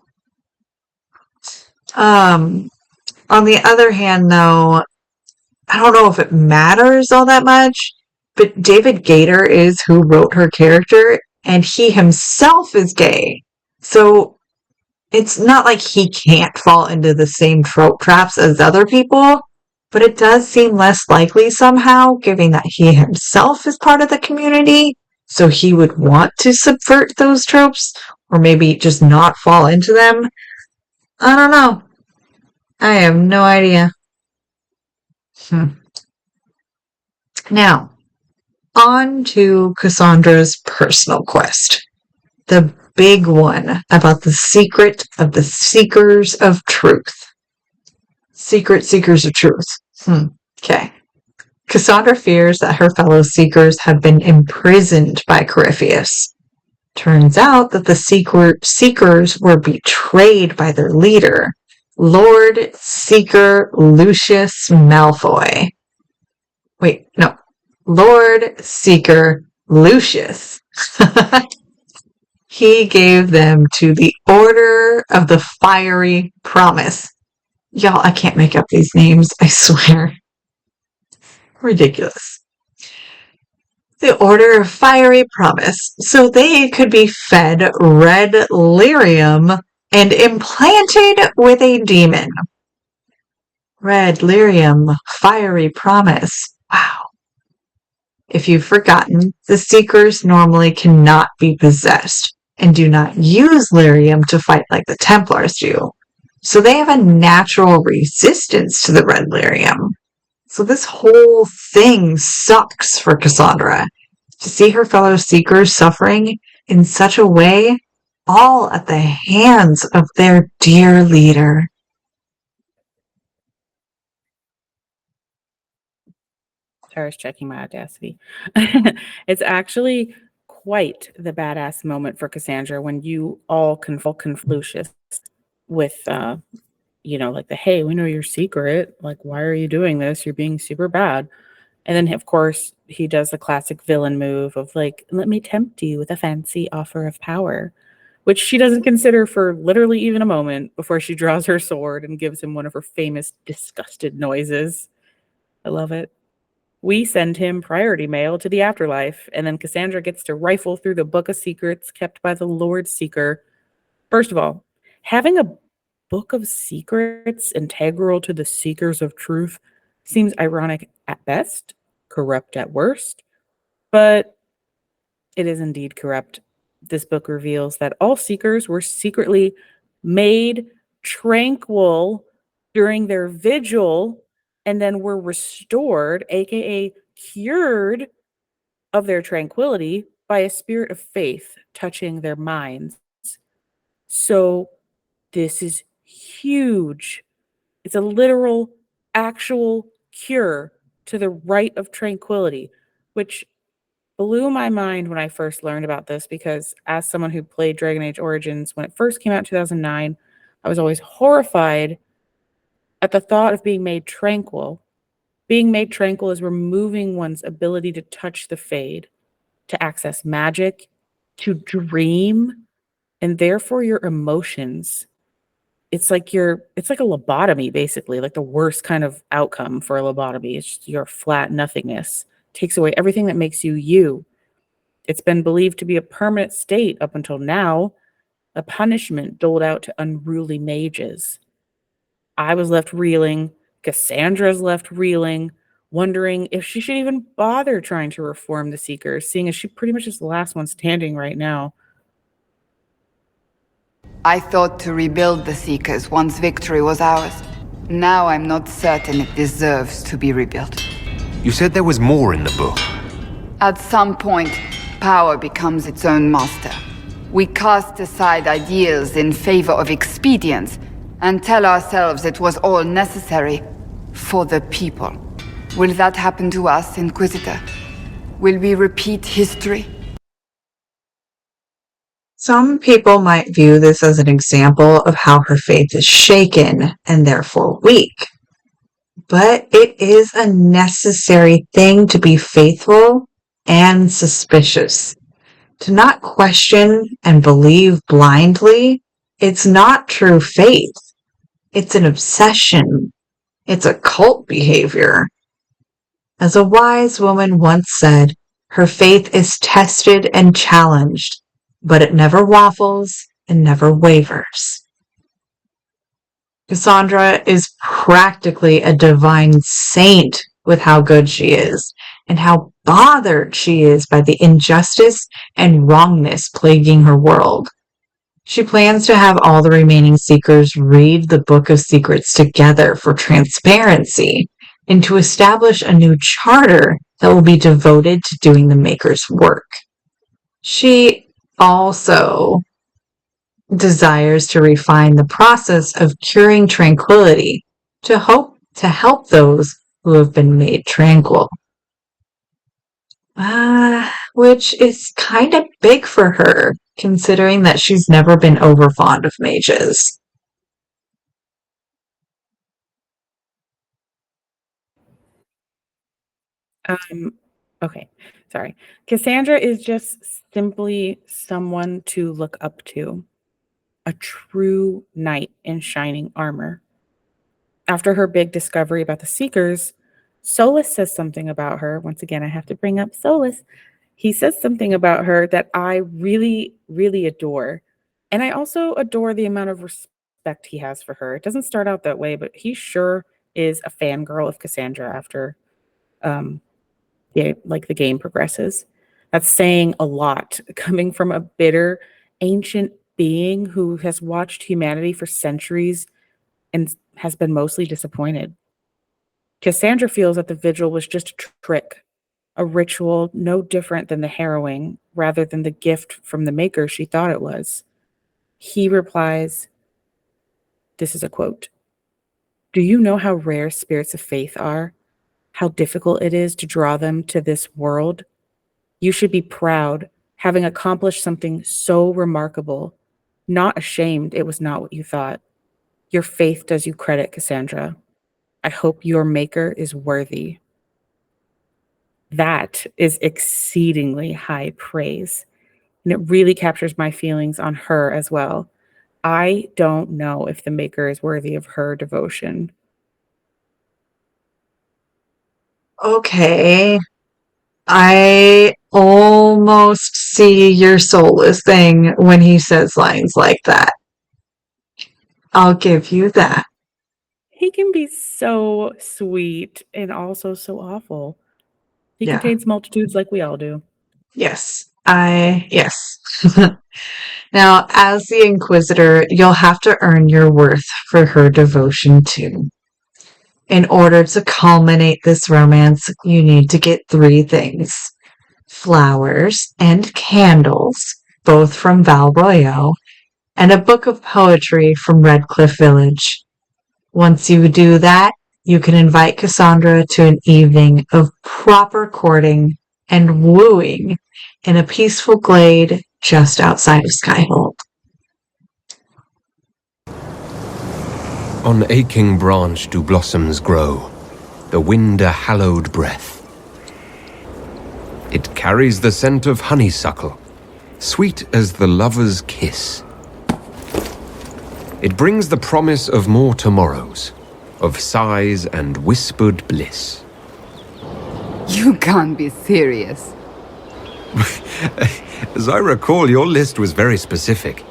On the other hand, though, I don't know if it matters all that much, but David Gator is who wrote her character, and he himself is gay. So it's not like he can't fall into the same trope traps as other people, but it does seem less likely somehow, given that he himself is part of the community, so he would want to subvert those tropes, or maybe just not fall into them. I don't know. I have no idea. Now, on to Cassandra's personal quest. The big one about the secret of the Seekers of Truth. Secret Seekers of Truth. Okay. Cassandra fears that her fellow Seekers have been imprisoned by Corypheus. Turns out that the Seekers were betrayed by their leader, Lord Seeker Lucius Malfoy. Wait, no. Lord Seeker Lucius. He gave them to the Order of the Fiery Promise. Y'all, I can't make up these names, I swear. Ridiculous. The Order of Fiery Promise, so they could be fed red lyrium and implanted with a demon. Red lyrium, fiery promise. Wow. If you've forgotten, the Seekers normally cannot be possessed and do not use lyrium to fight like the Templars do. So they have a natural resistance to the red lyrium. So this whole thing sucks for Cassandra. To see her fellow Seekers suffering in such a way, all at the hands of their dear leader. Sorry, I was checking my Audacity. It's actually quite the badass moment for Cassandra when you all confuse Lucius with, like the, hey, we know your secret. Like, why are you doing this? You're being super bad. And then, of course, he does the classic villain move of like, let me tempt you with a fancy offer of power, which she doesn't consider for literally even a moment before she draws her sword and gives him one of her famous disgusted noises. I love it. We send him priority mail to the afterlife, and then Cassandra gets to rifle through the book of secrets kept by the Lord Seeker. First of all, having a book of secrets integral to the Seekers of Truth seems ironic at best, corrupt at worst, but it is indeed corrupt. This book reveals that all Seekers were secretly made tranquil during their vigil and then were restored, aka cured of their tranquility by a spirit of faith touching their minds. So this is huge. It's a literal, actual cure to the right of tranquility, which blew my mind when I first learned about this, because as someone who played Dragon Age Origins when it first came out in 2009, I was always horrified at the thought of being made tranquil. Being made tranquil is removing one's ability to touch the Fade, to access magic, to dream, and therefore your emotions. It's like a lobotomy, basically, like the worst kind of outcome for a lobotomy. It's just your flat nothingness. Takes away everything that makes you you. It's been believed to be a permanent state up until now, a punishment doled out to unruly mages. I was left reeling. Cassandra's left reeling, wondering if she should even bother trying to reform the Seekers, seeing as she pretty much is the last one standing right now. I thought to rebuild the Seekers once victory was ours. Now I'm not certain it deserves to be rebuilt. You said there was more in the book. At some point, power becomes its own master. We cast aside ideals in favor of expedience, and tell ourselves it was all necessary for the people. Will that happen to us, Inquisitor? Will we repeat history? Some people might view this as an example of how her faith is shaken and therefore weak. But it is a necessary thing to be faithful and suspicious. To not question and believe blindly, it's not true faith. It's an obsession. It's a cult behavior. As a wise woman once said, her faith is tested and challenged, but it never waffles and never wavers. Cassandra is practically a divine saint with how good she is, and how bothered she is by the injustice and wrongness plaguing her world. She plans to have all the remaining Seekers read the Book of Secrets together for transparency, and to establish a new charter that will be devoted to doing the Maker's work. She also desires to refine the process of curing tranquility to help those who have been made tranquil. Which is kind of big for her, considering that she's never been over fond of mages. Okay, sorry. Cassandra is just simply someone to look up to. A true knight in shining armor. After her big discovery about the Seekers, Solus says something about her. Once again, I have to bring up Solus. He says something about her that I really, really adore. And I also adore the amount of respect he has for her. It doesn't start out that way, but he sure is a fangirl of Cassandra after the game progresses. That's saying a lot, coming from a bitter, ancient being who has watched humanity for centuries and has been mostly disappointed. Cassandra feels that the vigil was just a trick, a ritual no different than the harrowing, rather than the gift from the Maker she thought it was. He replies, this is a quote, "Do you know how rare spirits of faith are? How difficult it is to draw them to this world? You should be proud, having accomplished something so remarkable, not ashamed it was not what you thought. Your faith does you credit, Cassandra. I hope your Maker is worthy." That is exceedingly high praise, and it really captures my feelings on her as well. I don't know if the Maker is worthy of her devotion. Okay. I almost see your soulless thing when he says lines like that. I'll give you that. He can be so sweet and also so awful. He Yeah. contains multitudes like we all do. Yes. Yes. Now, as the Inquisitor, you'll have to earn your worth for her devotion too. In order to culminate this romance, you need to get 3 things. Flowers and candles, both from Val Royo, and a book of poetry from Redcliffe Village. Once you do that, you can invite Cassandra to an evening of proper courting and wooing in a peaceful glade just outside of Skyhold. On aching branch do blossoms grow, the wind a hallowed breath. It carries the scent of honeysuckle, sweet as the lover's kiss. It brings the promise of more tomorrows, of sighs and whispered bliss. You can't be serious. As I recall, your list was very specific.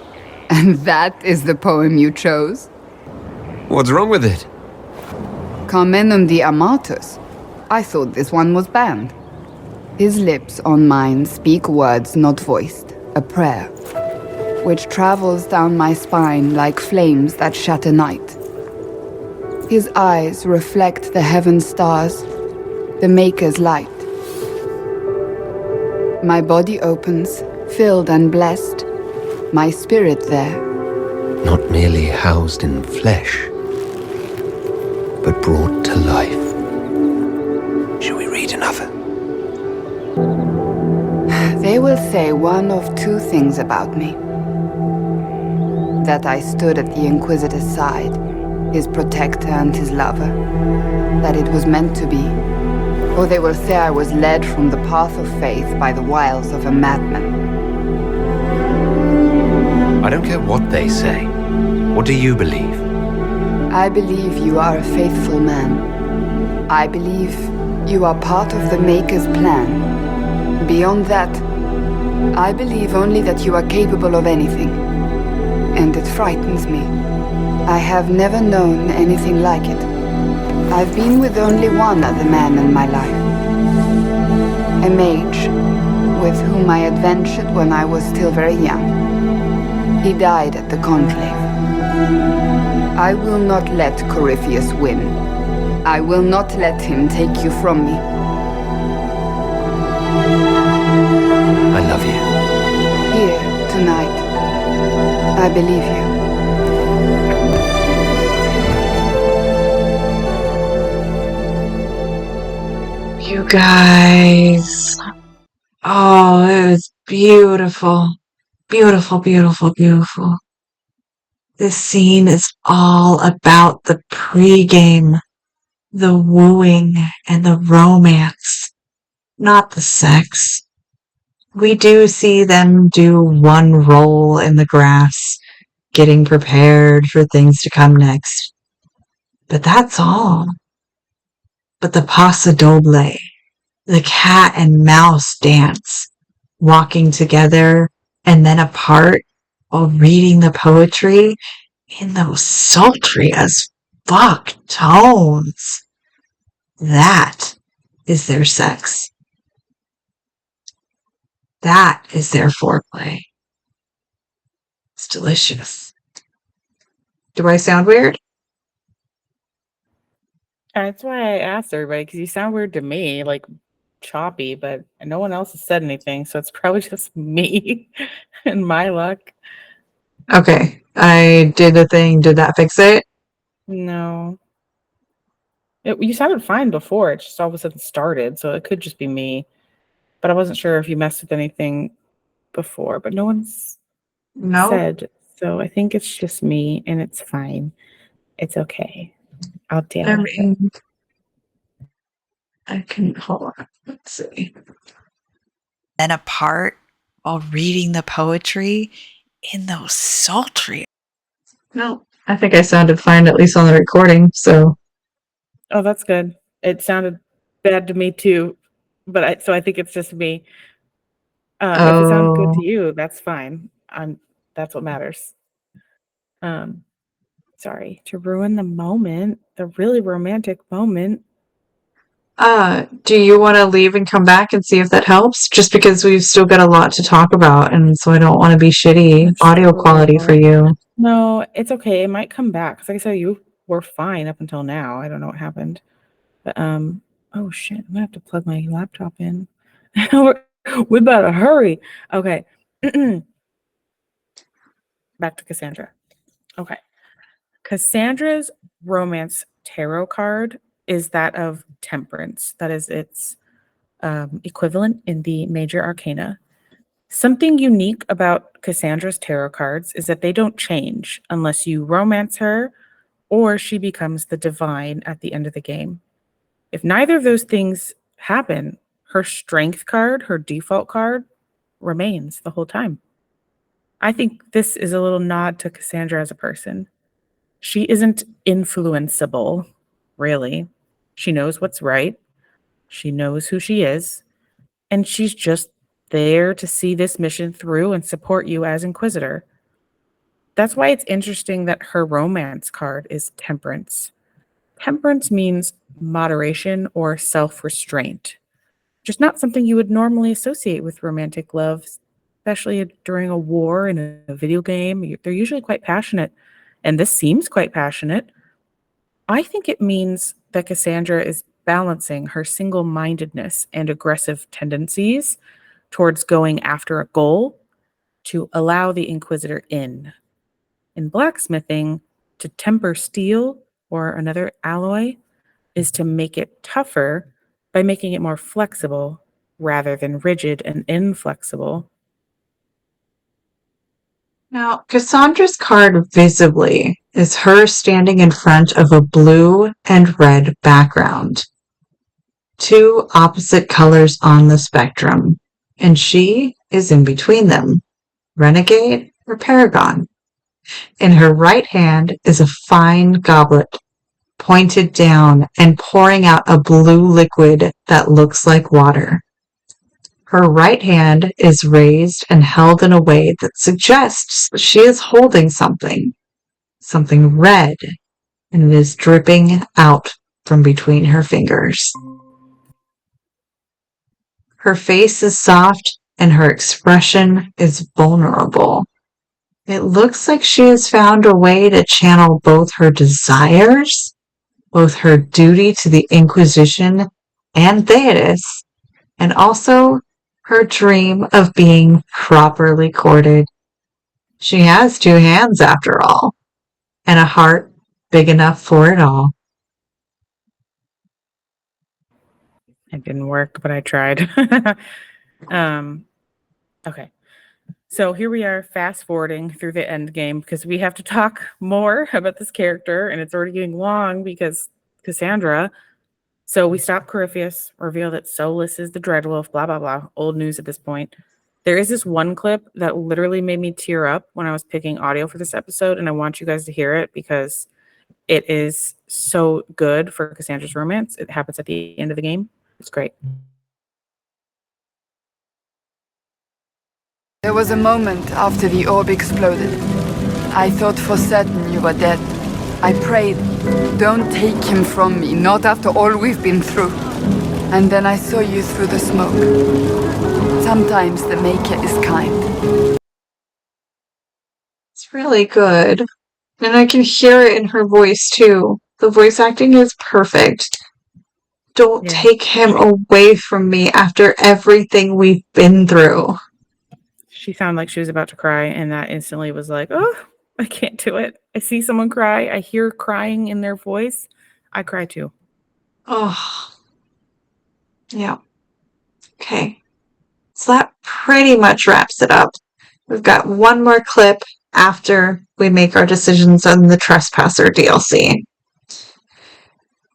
And that is the poem you chose? What's wrong with it? Carmenum de Amatus. I thought this one was banned. His lips on mine speak words not voiced, a prayer, which travels down my spine like flames that shatter night. His eyes reflect the heaven stars, the Maker's light. My body opens, filled and blessed, my spirit there. Not merely housed in flesh, but brought to life. Shall we read another? They will say one of two things about me. That I stood at the Inquisitor's side, his protector and his lover. That it was meant to be. Or they will say I was led from the path of faith by the wiles of a madman. I don't care what they say. What do you believe? I believe you are a faithful man. I believe you are part of the Maker's plan. Beyond that, I believe only that you are capable of anything. And it frightens me. I have never known anything like it. I've been with only one other man in my life. A mage, with whom I adventured when I was still very young. He died at the Conclave. I will not let Corypheus win. I will not let him take you from me. I love you. Here, tonight. I believe you. You guys. Oh, it was beautiful. Beautiful, beautiful, beautiful. This scene is all about the pregame, the wooing, and the romance, not the sex. We do see them do one roll in the grass, getting prepared for things to come next. But that's all. But the paso doble, the cat and mouse dance, walking together and then apart while reading the poetry in those sultry as fuck tones. That is their sex. That is their foreplay. It's delicious. Do I sound weird? That's why I asked everybody, because you sound weird to me, like choppy, but no one else has said anything, so it's probably just me and my luck. Okay, I did the thing. Did that fix it? No. You sounded fine before, it just all of a sudden started, so it could just be me. But I wasn't sure if you messed with anything before, but no one's No. said, so I think it's just me, and it's fine. It's okay. I'll deal I with it. mean, I can hold on. Let's see. Then apart while reading the poetry in those sultry. No, I think I sounded fine, at least on the recording. So, Oh, that's good. It sounded bad to me too, but I think it's just me. If it sounds good to you, that's fine. That's what matters. Sorry to ruin the moment, the really romantic moment. do you want to leave and come back and see if that helps? Just because we've still got a lot to talk about, and so I don't want to be shitty audio quality for you. No, it's okay. It might come back. 'Cause like I said, you were fine up until now. I don't know what happened. But oh shit, I'm gonna have to plug my laptop in. We better hurry. Okay. Back to Cassandra. Okay. Cassandra's romance tarot card is that of Temperance. That is its equivalent in the major arcana. Something unique about Cassandra's tarot cards is that they don't change unless you romance her or she becomes the divine at the end of the game. If neither of those things happen, her strength card, her default card, remains the whole time. I think this is a little nod to Cassandra as a person. She isn't influenceable, really. She knows what's right. She knows who she is. And she's just there to see this mission through and support you as Inquisitor. That's why it's interesting that her romance card is Temperance. Temperance means moderation or self-restraint. Just not something you would normally associate with romantic love, especially during a war in a video game. They're usually quite passionate, and this seems quite passionate. I think it means that Cassandra is balancing her single-mindedness and aggressive tendencies towards going after a goal to allow the Inquisitor in. In blacksmithing, to temper steel or another alloy is to make it tougher by making it more flexible rather than rigid and inflexible. Now, Cassandra's card visibly is her standing in front of a blue and red background. Two opposite colors on the spectrum, and she is in between them, renegade or paragon. In her right hand is a fine goblet, pointed down and pouring out a blue liquid that looks like water. Her right hand is raised and held in a way that suggests she is holding something red, and it is dripping out from between her fingers. Her face is soft and her expression is vulnerable. It looks like she has found a way to channel both her desires, both her duty to the Inquisition and Theodos, and also her dream of being properly courted. She has two hands, after all, and a heart big enough for it all. It didn't work, but I tried. Okay. So here we are fast forwarding through the end game because we have to talk more about this character, and it's already getting long because Cassandra. So we stop Corypheus, reveal that Solus is the Dreadwolf, blah, blah, blah. Old news at this point. There is this one clip that literally made me tear up when I was picking audio for this episode, and I want you guys to hear it because it is so good for Cassandra's romance. It happens at the end of the game. It's great. There was a moment after the orb exploded. I thought for certain you were dead. I prayed, don't take him from me, not after all we've been through. And then I saw you through the smoke. Sometimes the Maker is kind. It's really good. And I can hear it in her voice, too. The voice acting is perfect. Don't take him away from me after everything we've been through. She sounded like she was about to cry, and that instantly was like, oh, I can't do it. I see someone cry. I hear crying in their voice. I cry too. Oh. Yeah. Okay. So that pretty much wraps it up. We've got one more clip after we make our decisions on the Trespasser DLC.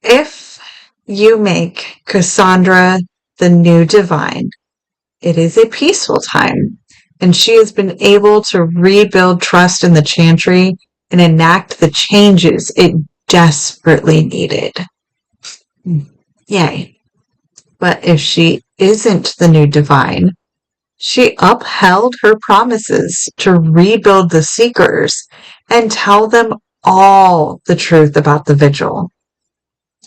If you make Cassandra the new divine, it is a peaceful time, and she has been able to rebuild trust in the Chantry and enact the changes it desperately needed. Yay. But if she isn't the new divine, she upheld her promises to rebuild the Seekers and tell them all the truth about the Vigil.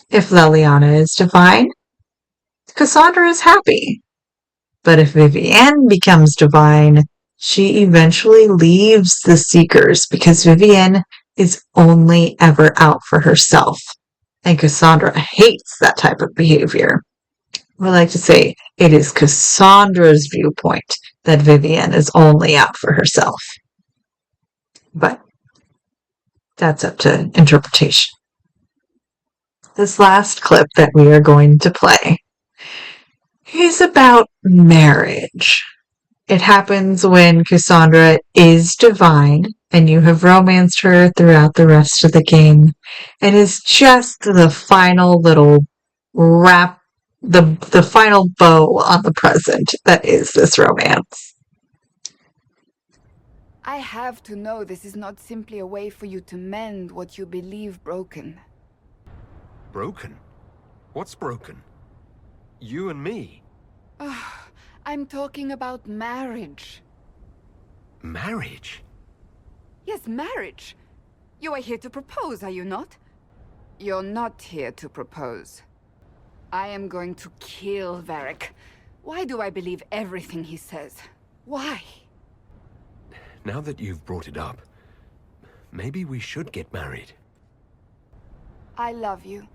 If Leliana is divine, Cassandra is happy. But if Vivienne becomes divine, she eventually leaves the Seekers because Vivienne is only ever out for herself. And Cassandra hates that type of behavior. We like to say it is Cassandra's viewpoint that Vivienne is only out for herself. But that's up to interpretation. This last clip that we are going to play is about marriage. It happens when Cassandra is divine and you have romanced her throughout the rest of the game, and is just the final little wrap, the final bow on the present that is this romance. I have to know this is not simply a way for you to mend what you believe broken. Broken? What's broken? You and me? I'm talking about marriage. Marriage? Yes, marriage. You are here to propose, are you not? You're not here to propose. I am going to kill Varric. Why do I believe everything he says? Why? Now that you've brought it up, maybe we should get married. I love you.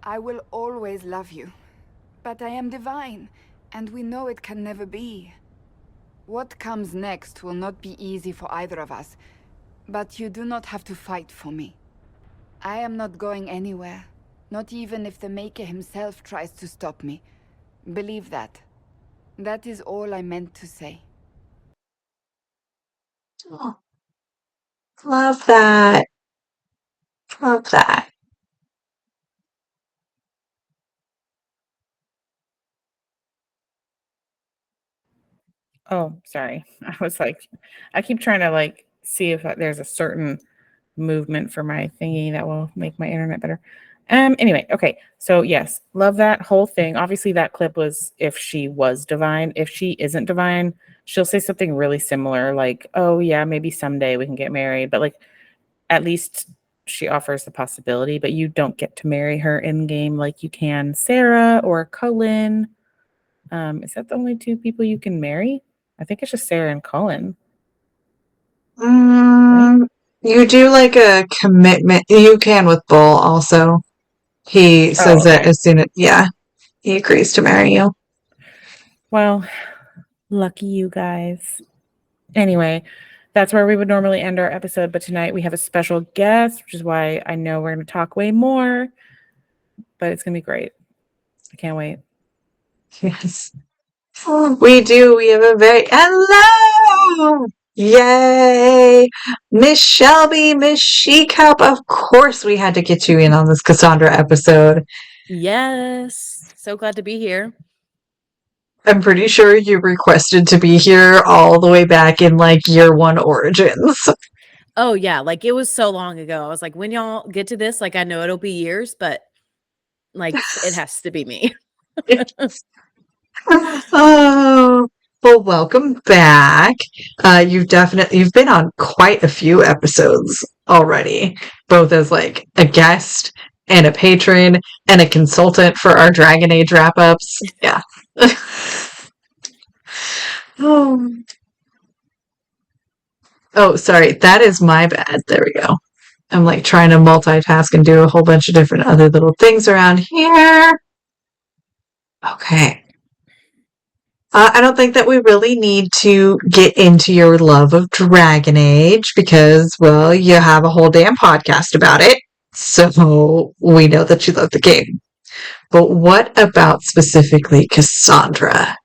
I will always love you. But I am divine, and we know it can never be. What comes next will not be easy for either of us, but you do not have to fight for me. I am not going anywhere, not even if the Maker himself tries to stop me. Believe that. That is all I meant to say. Oh, love that. Love that. Oh, sorry. I was like, I keep trying to like see if there's a certain movement for my thingy that will make my internet better. Anyway, okay. So yes, love that whole thing. Obviously, that clip was if she was divine. If she isn't divine, she'll say something really similar, like, "Oh yeah, maybe someday we can get married." But like, at least she offers the possibility. But you don't get to marry her in game like you can Sarah or Cullen. Is that the only two people you can marry? I think it's just Sarah and Cullen. You do like a commitment. You can with Bull also. He says that okay. as soon as, yeah, he agrees to marry you. Well, lucky you guys. Anyway, that's where we would normally end our episode. But tonight we have a special guest, which is why I know we're going to talk way more. But it's going to be great. I can't wait. Yes. We do. We have a very hello. Yay. Miss Shelby, Miss She-Cup. Of course we had to get you in on this Cassandra episode. Yes. So glad to be here. I'm pretty sure you requested to be here all the way back in like year one Origins. Oh, yeah. Like it was so long ago. I was like, when y'all get to this, like I know it'll be years, but like it has to be me. Oh, well, welcome back. You've been on quite a few episodes already, both as like a guest and a patron and a consultant for our Dragon Age wrap-ups. Yeah. Oh, sorry. That is my bad. There we go. I'm like trying to multitask and do a whole bunch of different other little things around here. Okay. I don't think that we really need to get into your love of Dragon Age because, well, you have a whole damn podcast about it. So we know that you love the game. But what about specifically Cassandra?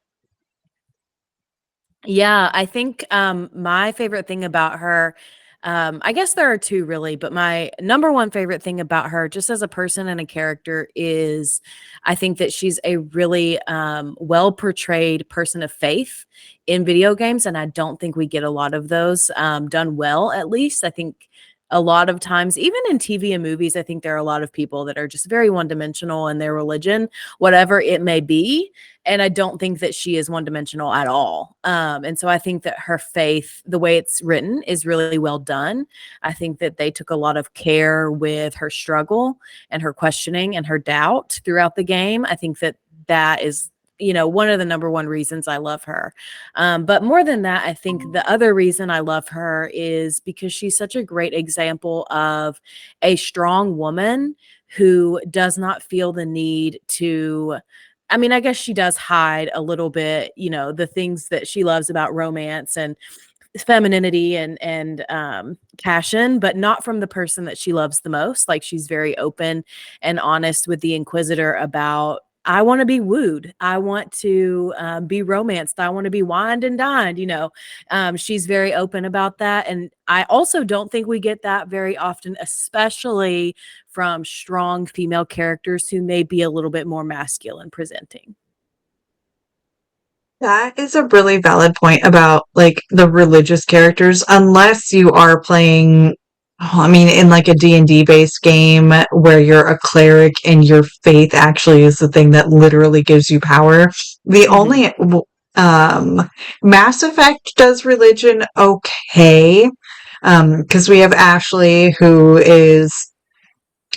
Yeah, I think my favorite thing about her, I guess there are two really, but my number one favorite thing about her, just as a person and a character, is I think that she's a really well portrayed person of faith in video games. And I don't think we get a lot of those done well, at least. I think a lot of times, even in TV and movies, I think there are a lot of people that are just very one dimensional in their religion, whatever it may be. And I don't think that she is one dimensional at all. And so I think that her faith, the way it's written, is really well done. I think that they took a lot of care with her struggle and her questioning and her doubt throughout the game. I think that that is, one of the number one reasons I love her. But more than that, I think the other reason I love her is because she's such a great example of a strong woman who does not feel the need to, I mean, I guess she does hide a little bit, the things that she loves about romance and femininity and passion, but not from the person that she loves the most. Like she's very open and honest with the Inquisitor about, I want to be wooed. I want to be romanced. I want to be wined and dined. She's very open about that. And I also don't think we get that very often, especially from strong female characters who may be a little bit more masculine presenting. That is a really valid point about like the religious characters, unless you are playing, in like a D&D based game where you're a cleric and your faith actually is the thing that literally gives you power. The only Mass Effect does religion okay, because we have Ashley, who is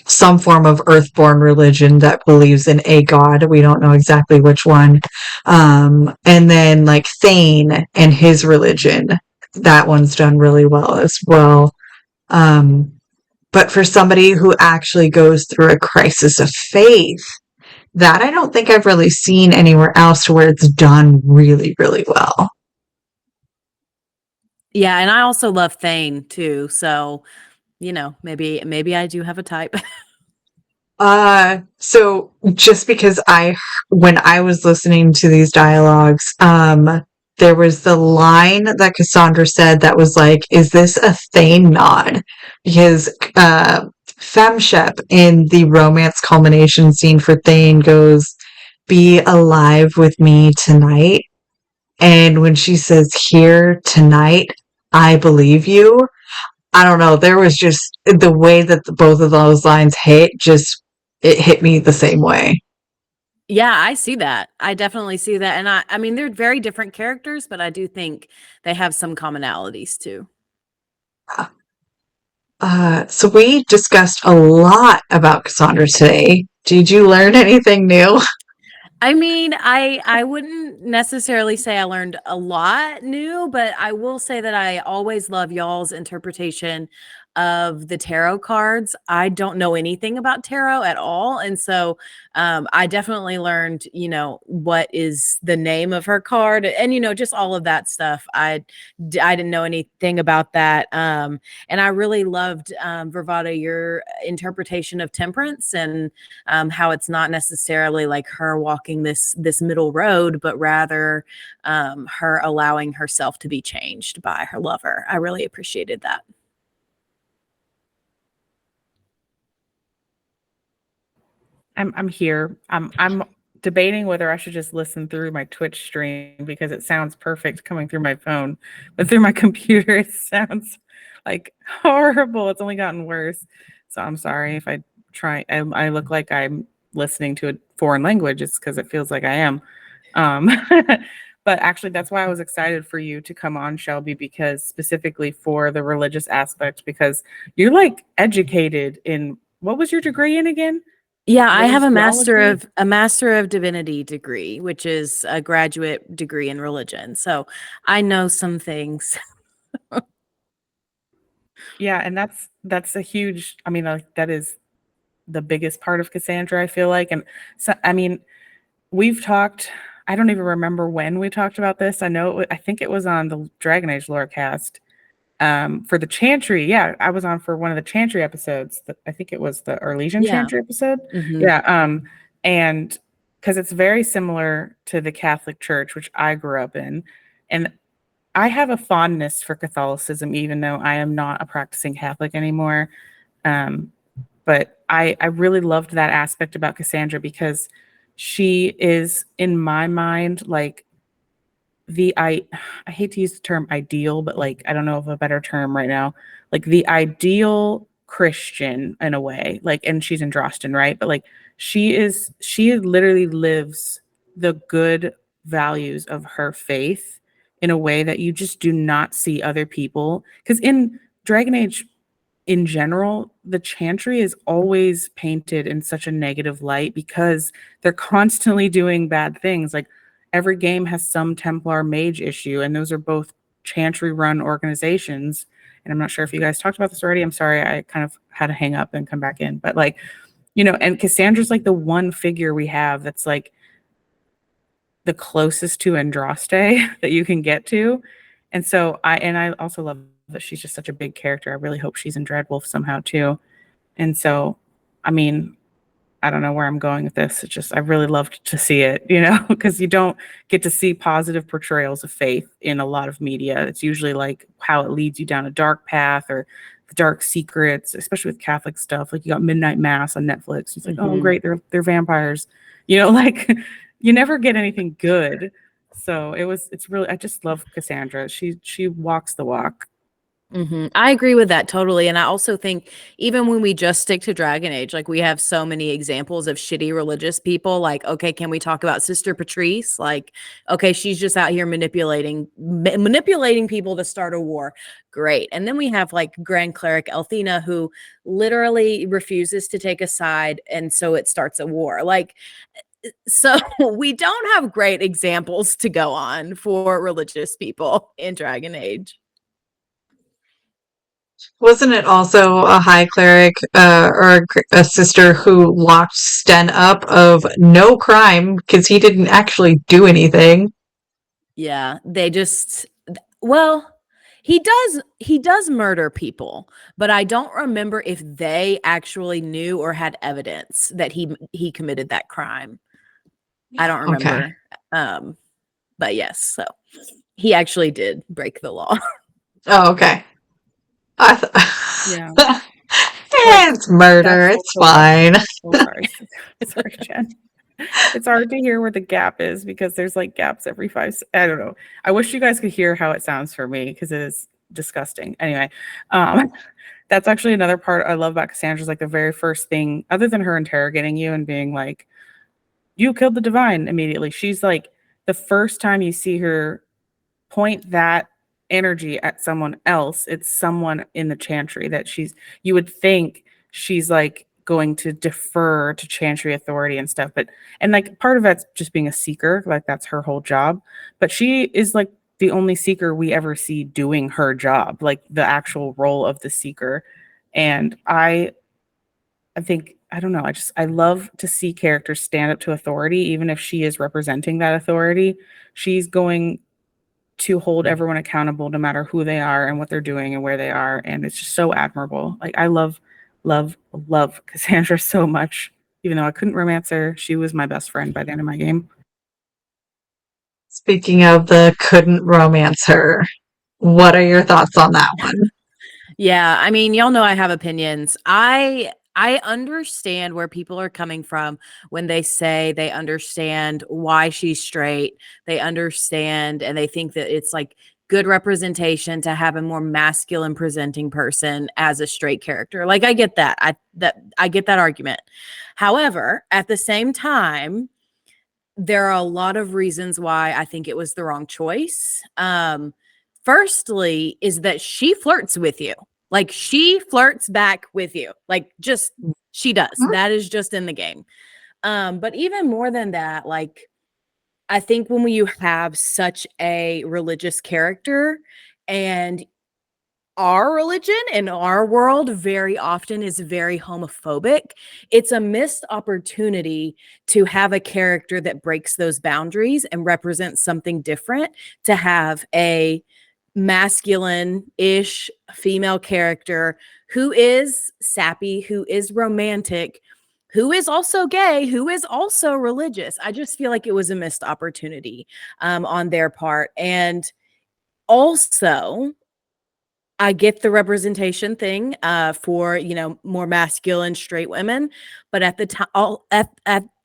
some form of earthborn religion that believes in a god. We don't know exactly which one. And then like Thane and his religion, that one's done really well as well. But for somebody who actually goes through a crisis of faith, that I don't think I've really seen anywhere else where it's done really, really well. Yeah, and I also love Thane too. So, maybe I do have a type. So just because when I was listening to these dialogues, there was the line that Cassandra said that was like, is this a Thane nod? Because, Femshep in the romance culmination scene for Thane goes, be alive with me tonight. And when she says here tonight, I believe you. I don't know. There was just the way that both of those lines it hit me the same way. Yeah, I see that. I definitely see that. And I mean, they're very different characters, but I do think they have some commonalities too. So we discussed a lot about Cassandra today. Did you learn anything new? I mean, I wouldn't necessarily say I learned a lot new, but I will say that I always love y'all's interpretation of the tarot cards. I don't know anything about tarot at all, and so I definitely learned, what is the name of her card, and just all of that stuff. I didn't know anything about that, and I really loved Bravada, your interpretation of temperance and how it's not necessarily like her walking this middle road, but rather her allowing herself to be changed by her lover. I really appreciated that. I'm here. I'm debating whether I should just listen through my Twitch stream because it sounds perfect coming through my phone, but through my computer it sounds like horrible. It's only gotten worse. So I'm sorry if I try. I look like I'm listening to a foreign language. It's because it feels like I am. But actually, that's why I was excited for you to come on, Shelby, because specifically for the religious aspect, because you're like educated in, what was your degree in again? Yeah, I have a master of divinity degree, which is a graduate degree in religion. So I know some things. Yeah, and that's a huge, that is the biggest part of Cassandra, I feel like. And so, we've talked, I don't even remember when we talked about this. I think it was on the Dragon Age Lorecast. For the Chantry, yeah, I was on for one of the Chantry episodes. I think it was the Arlesian Chantry episode. Mm-hmm. Yeah, and because it's very similar to the Catholic Church, which I grew up in, and I have a fondness for Catholicism, even though I am not a practicing Catholic anymore. But I really loved that aspect about Cassandra because she is, in my mind, like I hate to use the term ideal, but like I don't know of a better term right now. Like the ideal Christian in a way. Like, and she's in Drosten, right? But like she literally lives the good values of her faith in a way that you just do not see other people. Because in Dragon Age in general, the Chantry is always painted in such a negative light because they're constantly doing bad things. Like every game has some Templar mage issue, and those are both Chantry run organizations. And I'm not sure if you guys talked about this already. I'm sorry, I kind of had to hang up and come back in. But like, and Cassandra's like the one figure we have that's like the closest to Andraste that you can get to. And so I also love that she's just such a big character. I really hope she's in Dreadwolf somehow too. And so, I don't know where I'm going with this. It's just, I really loved to see it, because you don't get to see positive portrayals of faith in a lot of media. It's usually like how it leads you down a dark path or the dark secrets, especially with Catholic stuff. Like you got Midnight Mass on Netflix. It's like, oh, great, they're vampires. Like you never get anything good. So it's really, I just love Cassandra. She walks the walk. I agree with that totally. And I also think even when we just stick to Dragon Age, like we have so many examples of shitty religious people. Like, okay, can we talk about Sister Patrice? Like, okay, she's just out here manipulating people to start a war. Great. And then we have like Grand Cleric Elthina, who literally refuses to take a side, and so it starts a war. Like, so we don't have great examples to go on for religious people in Dragon Age. Wasn't it also a high cleric or a sister who locked Sten up of no crime because he didn't actually do anything? Yeah, they just well, he does murder people, but I don't remember if they actually knew or had evidence that he committed that crime. I don't Okay. remember. But yes, so he actually did break the law. Oh, okay. Yeah. It's murder. That's It's also fine. Oh, sorry. Sorry, Jen. It's hard to hear where the gap is because there's like gaps every I don't know. I wish you guys could hear how it sounds for me because it is disgusting. Anyway, that's actually another part I love about Cassandra's, like the very first thing, other than her interrogating you and being like, you killed the divine immediately. She's like, the first time you see her point that energy at someone else, it's someone in the chantry that you would think she's like going to defer to chantry authority and stuff, and like part of that's just being a seeker, like that's her whole job, but she is like the only seeker we ever see doing her job, like the actual role of the seeker. And I think, I don't know, I love to see characters stand up to authority, even if she is representing that authority. She's going to hold everyone accountable no matter who they are and what they're doing and where they are. And it's just so admirable. Like I love Cassandra so much. Even though I couldn't romance her, she was my best friend by the end of my game. Speaking of the couldn't romance her, what are your thoughts on that one? Yeah, I mean, y'all know I have opinions. I understand where people are coming from when they say they understand why she's straight. They understand and they think that it's like good representation to have a more masculine presenting person as a straight character. Like I get that. I get that argument. However, at the same time, there are a lot of reasons why I think it was the wrong choice. Firstly, is that she flirts with you. Like she flirts back with you. Like just she does. That is just in the game. But even more than that, like I think when you have such a religious character, and our religion in our world very often is very homophobic, it's a missed opportunity to have a character that breaks those boundaries and represents something different, to have a masculine-ish female character who is sappy, who is romantic, who is also gay, who is also religious. I just feel like it was a missed opportunity on their part. And also, I get the representation thing for, more masculine straight women, but at the time,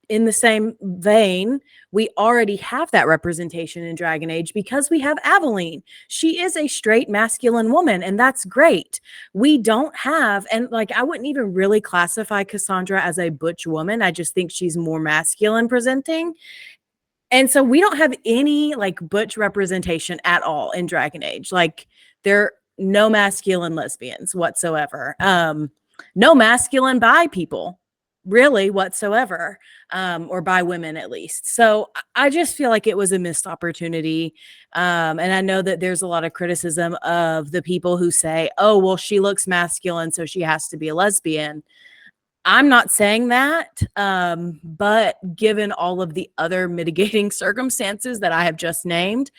in the same vein, we already have that representation in Dragon Age because we have Aveline. She is a straight masculine woman, and that's great. We don't have, and like I wouldn't even really classify Cassandra as a butch woman. I just think she's more masculine presenting. And so we don't have any like butch representation at all in Dragon Age. Like there no masculine lesbians whatsoever. No masculine bi people really whatsoever, or bi women at least. So I just feel like it was a missed opportunity. And I know that there's a lot of criticism of the people who say, oh, well, she looks masculine, so she has to be a lesbian. I'm not saying that, but given all of the other mitigating circumstances that I have just named,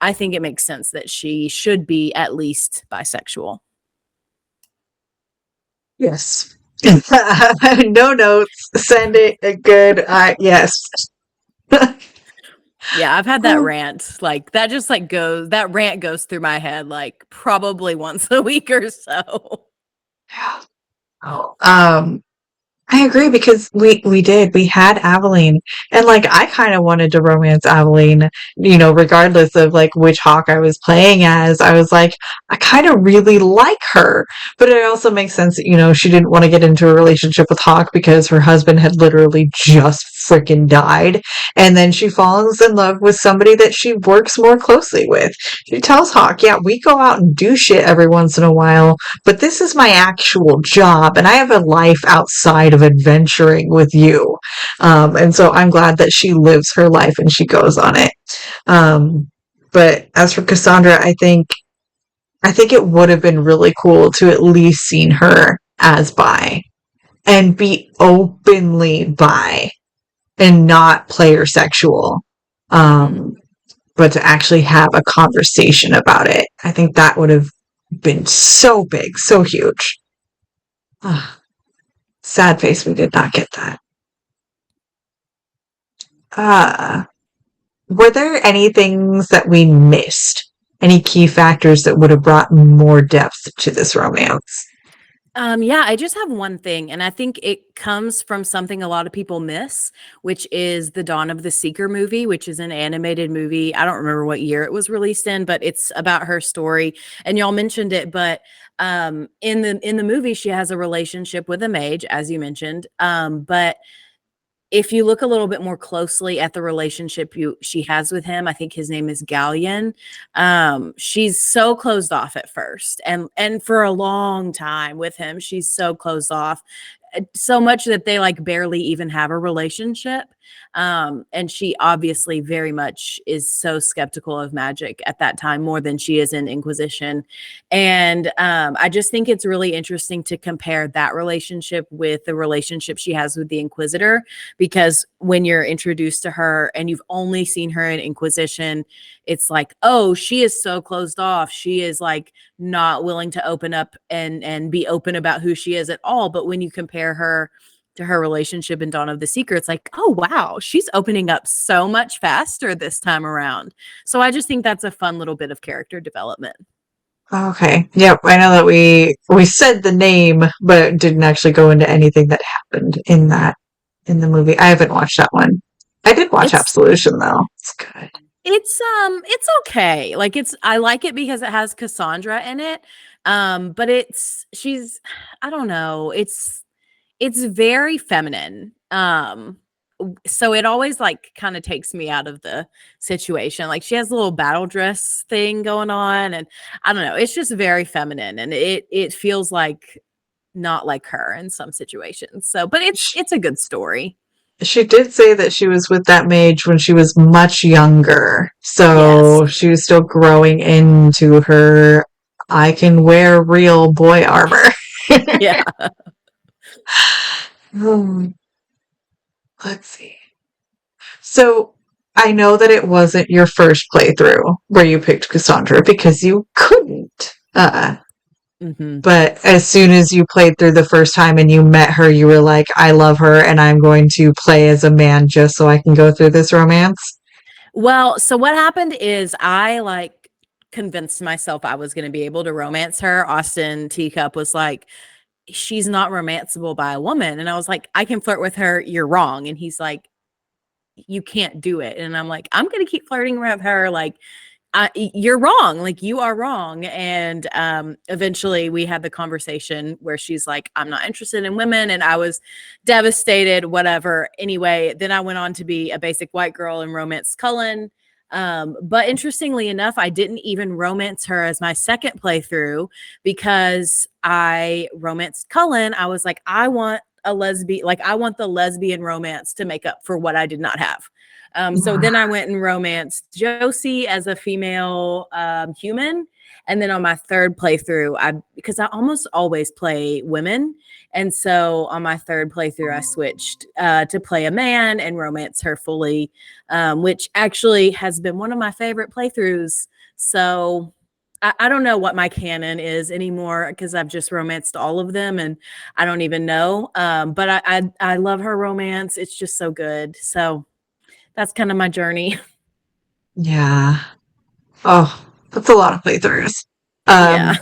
I think it makes sense that she should be at least bisexual. Yes. No notes. Send it a good yes. Yeah, I've had that rant. Like that rant goes through my head like probably once a week or so. Oh, I agree because we had Aveline, and like I kind of wanted to romance Aveline, regardless of like which Hawk I was playing as. I was like, I kind of really like her, but it also makes sense that she didn't want to get into a relationship with Hawk because her husband had literally just freaking died, and then she falls in love with somebody that she works more closely with. She tells Hawk, "Yeah, we go out and do shit every once in a while, but this is my actual job and I have a life outside of adventuring with you." And so I'm glad that she lives her life and she goes on it. But as for Cassandra, I think it would have been really cool to at least seen her as bi and be openly bi and not player sexual. But to actually have a conversation about it. I think that would have been so big, so huge. Sad face we did not get that. Were there any things that we missed? Any key factors that would have brought more depth to this romance? Yeah, I just have one thing, and I think it comes from something a lot of people miss, which is the Dawn of the Seeker movie, which is an animated movie. I don't remember what year it was released in, but it's about her story. And y'all mentioned it, but in the movie, she has a relationship with a mage, as you mentioned. But if you look a little bit more closely at the relationship she has with him, I think his name is Galleon. She's so closed off at first, and for a long time with him, she's so closed off, so much that they like barely even have a relationship. And she obviously very much is so skeptical of magic at that time, more than she is in Inquisition. And I just think it's really interesting to compare that relationship with the relationship she has with the Inquisitor, because when you're introduced to her and you've only seen her in Inquisition, it's like, oh, she is so closed off. She is like not willing to open up and be open about who she is at all. But when you compare her to her relationship in Dawn of the Seeker, it's like, oh, wow, she's opening up so much faster this time around. So I just think that's a fun little bit of character development. Okay. Yep. I know that we said the name, but didn't actually go into anything that happened in the movie. I haven't watched that one. I did watch Absolution though. It's good. It's okay. Like I like it because it has Cassandra in it. But she's I don't know. It's very feminine. So it always like kind of takes me out of the situation. Like she has a little battle dress thing going on, and I don't know. It's just very feminine, and it feels like not like her in some situations. So, but it's a good story. She did say that she was with that mage when she was much younger. So she was still growing into her, I can wear real boy armor. Yeah. Let's see. So I know that it wasn't your first playthrough where you picked Cassandra because you couldn't. But as soon as you played through the first time and you met her, you were like, I love her and I'm going to play as a man just so I can go through this romance. Well, so what happened is I like convinced myself I was going to be able to romance her. Austin Teacup was like, she's not romanceable by a woman. And I was like, I can flirt with her. You're wrong. And he's like, you can't do it. And I'm like, I'm going to keep flirting with her. Like, you're wrong. Like you are wrong. And eventually we had the conversation where she's like, I'm not interested in women. And I was devastated, whatever. Anyway, then I went on to be a basic white girl and romance Cullen. But interestingly enough, I didn't even romance her as my second playthrough because I romanced Cullen. I was like, I want a lesbian, like I want the lesbian romance to make up for what I did not have. So then I went and romanced Josie as a female human. And then on my third playthrough, because I almost always play women. And so on my third playthrough, I switched to play a man and romance her fully, which actually has been one of my favorite playthroughs. So I don't know what my canon is anymore because I've just romanced all of them and I don't even know. But I love her romance. It's just so good. So that's kind of my journey. Yeah. Oh, that's a lot of playthroughs. Yeah.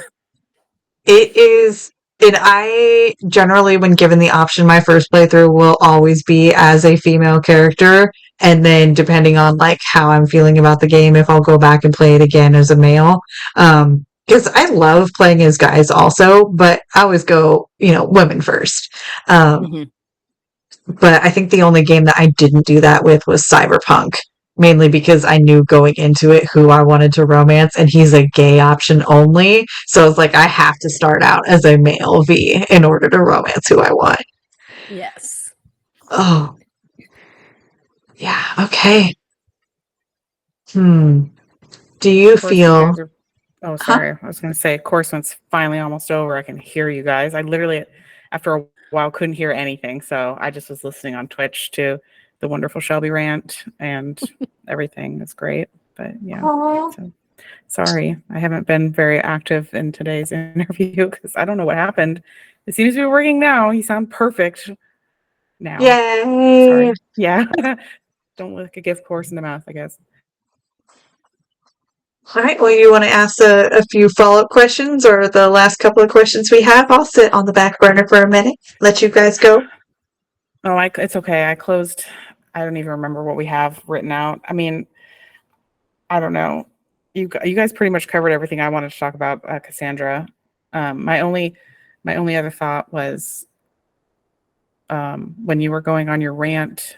It is And I generally, when given the option, my first playthrough will always be as a female character. And then depending on like how I'm feeling about the game, if I'll go back and play it again as a male. Because I love playing as guys also, but I always go, women first. But I think the only game that I didn't do that with was Cyberpunk, mainly because I knew going into it who I wanted to romance, and he's a gay option only. So it's like I have to start out as a male V in order to romance who I want. Yes. Oh. Yeah, okay. Do you Of course, you feel... guys are- Oh, sorry. I was going to say, of course, when it's finally almost over, I can hear you guys. I literally, after a while, couldn't hear anything. So I just was listening on Twitch to the wonderful Shelby rant and everything. It's great. But yeah. So, sorry. I haven't been very active in today's interview because I don't know what happened. It seems to be working now. You sound perfect now. Yay! Sorry. Yeah. Don't look a gift horse in the mouth, I guess. All right, well, you want to ask a few follow-up questions or the last couple of questions we have? I'll sit on the back burner for a minute, let you guys go. Oh, it's okay. I closed. I don't even remember what we have written out. I mean, I don't know. You guys pretty much covered everything I wanted to talk about, Cassandra. My only other thought was when you were going on your rant.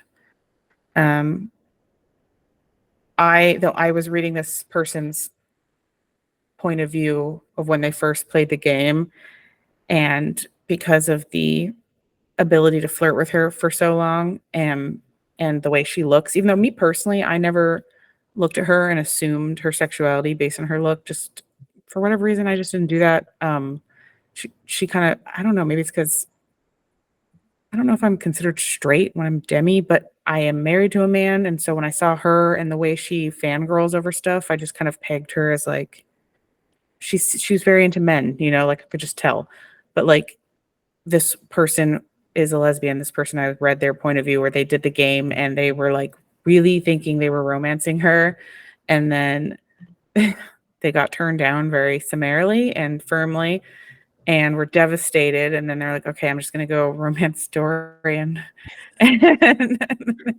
I was reading this person's point of view of when they first played the game, and because of the ability to flirt with her for so long and the way she looks, even though me personally, I never looked at her and assumed her sexuality based on her look. Just for whatever reason, I just didn't do that. She kind of, I don't know, maybe it's because I don't know if I'm considered straight when I'm demi, but I am married to a man. And so when I saw her and the way she fangirls over stuff, I just kind of pegged her as like, she's very into men, like I could just tell. But like this person is a lesbian. This person, I read their point of view where they did the game and they were like really thinking they were romancing her. And then they got turned down very summarily and firmly and were devastated. And then they're like, okay, I'm just going to go romance Dorian. And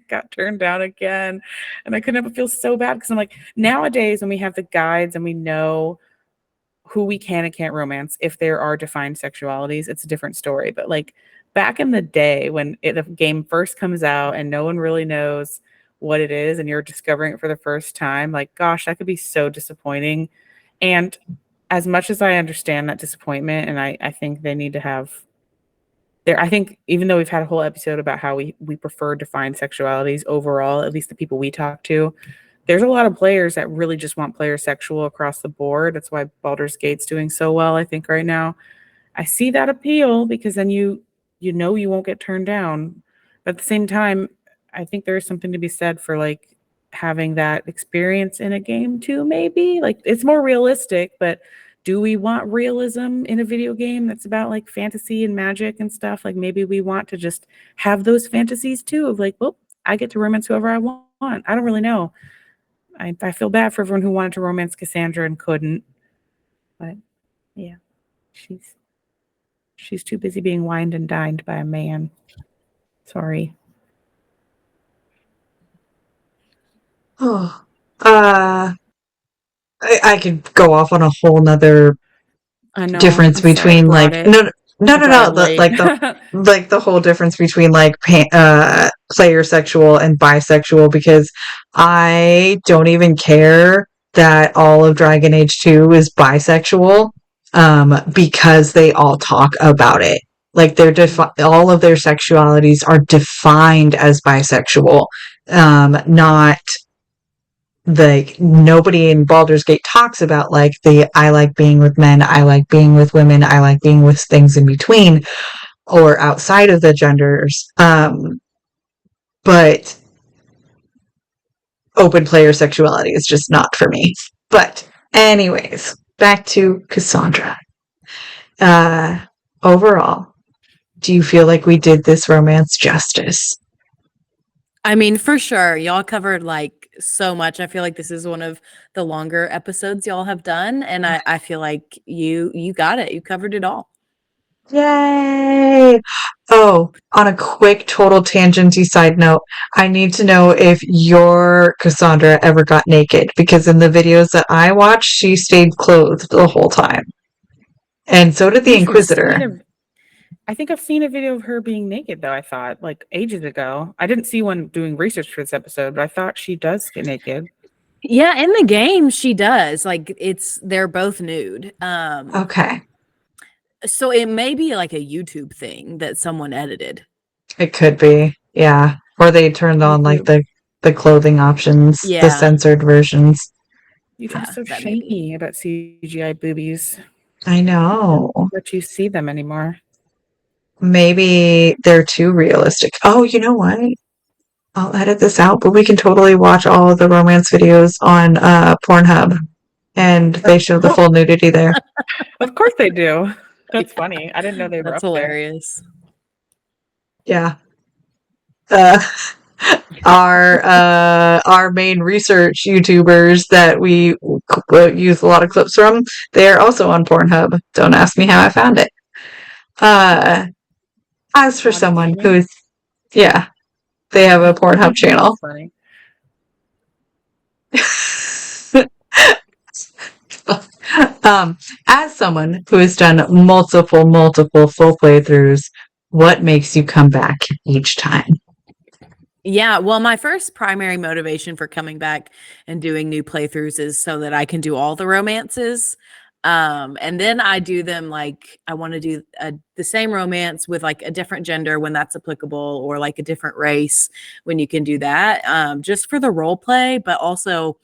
got turned down again. And I couldn't feel so bad because I'm like, nowadays when we have the guides and we know who we can and can't romance, if there are defined sexualities, it's a different story. But like back in the day when the game first comes out and no one really knows what it is and you're discovering it for the first time, like, gosh, that could be so disappointing. And as much as I understand that disappointment, and I think they need to have there, I think even though we've had a whole episode about how we prefer defined sexualities overall, at least the people we talk to, there's a lot of players that really just want player sexual across the board. That's why Baldur's Gate's doing so well, I think, right now. I see that appeal because then you won't get turned down. But at the same time, I think there is something to be said for like having that experience in a game too, maybe. Like it's more realistic, but do we want realism in a video game that's about like fantasy and magic and stuff? Like maybe we want to just have those fantasies too of like, well, I get to romance whoever I want. I don't really know. I feel bad for everyone who wanted to romance Cassandra and couldn't. But yeah, she's too busy being wined and dined by a man. Sorry. Oh, I could go off on a whole nother I know. difference I'm sorry I between brought like it. no brought it late. like the whole difference between like player sexual and bisexual, because I don't even care that all of Dragon Age 2 is bisexual, because they all talk about it. Like they're all of their sexualities are defined as bisexual, not like nobody in Baldur's Gate talks about like I like being with men, I like being with women, I like being with things in between or outside of the genders. But open player sexuality is just not for me. But anyways, back to Cassandra. Overall, do you feel like we did this romance justice? I mean, for sure. Y'all covered like so much. I feel like this is one of the longer episodes y'all have done. And I feel like you got it. You covered it all. Yay! Oh, on a quick total tangenty side note, I need to know if your Cassandra ever got naked, because in the videos that I watched, she stayed clothed the whole time. And so did the Inquisitor. I think I've seen a video of her being naked, though. I thought, like, ages ago. I didn't see one doing research for this episode, but I thought she does get naked. Yeah, in the game she does. Like they're both nude. Okay. So it may be like a YouTube thing that someone edited. It could be. Yeah. Or they turned on like the clothing options, the Yeah. censored versions. You Yeah, are so that may be. shady about CGI boobies. I know. Let you see them anymore. Maybe they're too realistic. Oh, you know what? I'll edit this out, but we can totally watch all of the romance videos on Pornhub, and they show the full nudity there. Of course they do. That's funny. I didn't know they were That's up hilarious. Yeah. Our main research YouTubers that we use a lot of clips from, they're also on Pornhub. Don't ask me how I found it. As for someone who's, yeah, they have a Pornhub channel. Funny. As someone who has done multiple full playthroughs, what makes you come back each time? Yeah, well, my first primary motivation for coming back and doing new playthroughs is so that I can do all the romances. And then I do them like I want to do the same romance with like a different gender when that's applicable, or like a different race when you can do that, just for the role play. But also,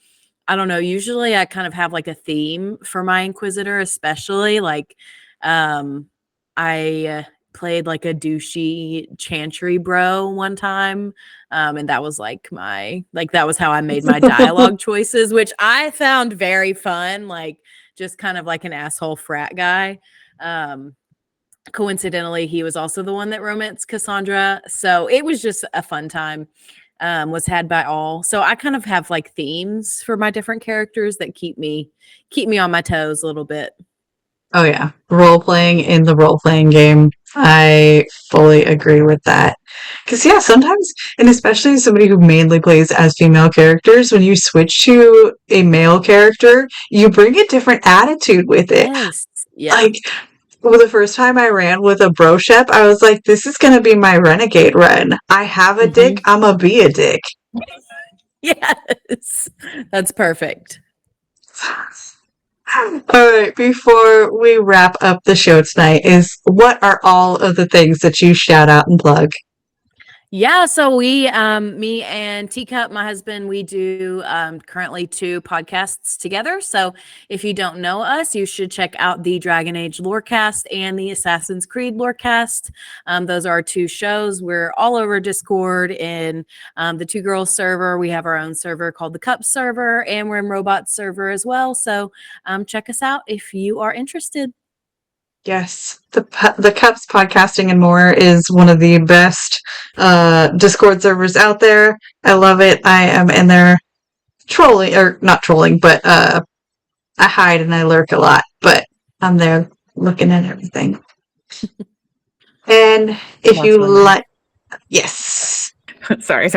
I don't know, usually I kind of have like a theme for my Inquisitor, especially like I played like a douchey chantry bro one time. And that was like that was how I made my dialogue choices, which I found very fun. Like just kind of like an asshole frat guy. Coincidentally, he was also the one that romanced Cassandra. So it was just a fun time. Was had by all. So I kind of have like themes for my different characters that keep me on my toes a little bit. Oh yeah, role-playing in the role-playing game. I fully agree with that. Because yeah, sometimes, and especially somebody who mainly plays as female characters, when you switch to a male character, you bring a different attitude with it. Yes. Yeah. Like, well, the first time I ran with a broshep, I was like, this is going to be my renegade run. I have a dick, I'm going to be a dick. Yes. That's perfect. All right, before we wrap up the show tonight, what are all of the things that you shout out and plug? Yeah, so we, me and Teacup, my husband, we do currently 2 podcasts together. So if you don't know us, you should check out the Dragon Age Lorecast and the Assassin's Creed Lorecast. Those are our 2 shows. We're all over Discord in the 2 Girls server. We have our own server called the Cup server, and we're in Robots server as well. So check us out if you are interested. Yes, the Cups Podcasting and More is one of the best Discord servers out there. I love it. I am in there trolling, or not trolling, but I hide and I lurk a lot, but I'm there looking at everything. And if you like, yes. Sorry.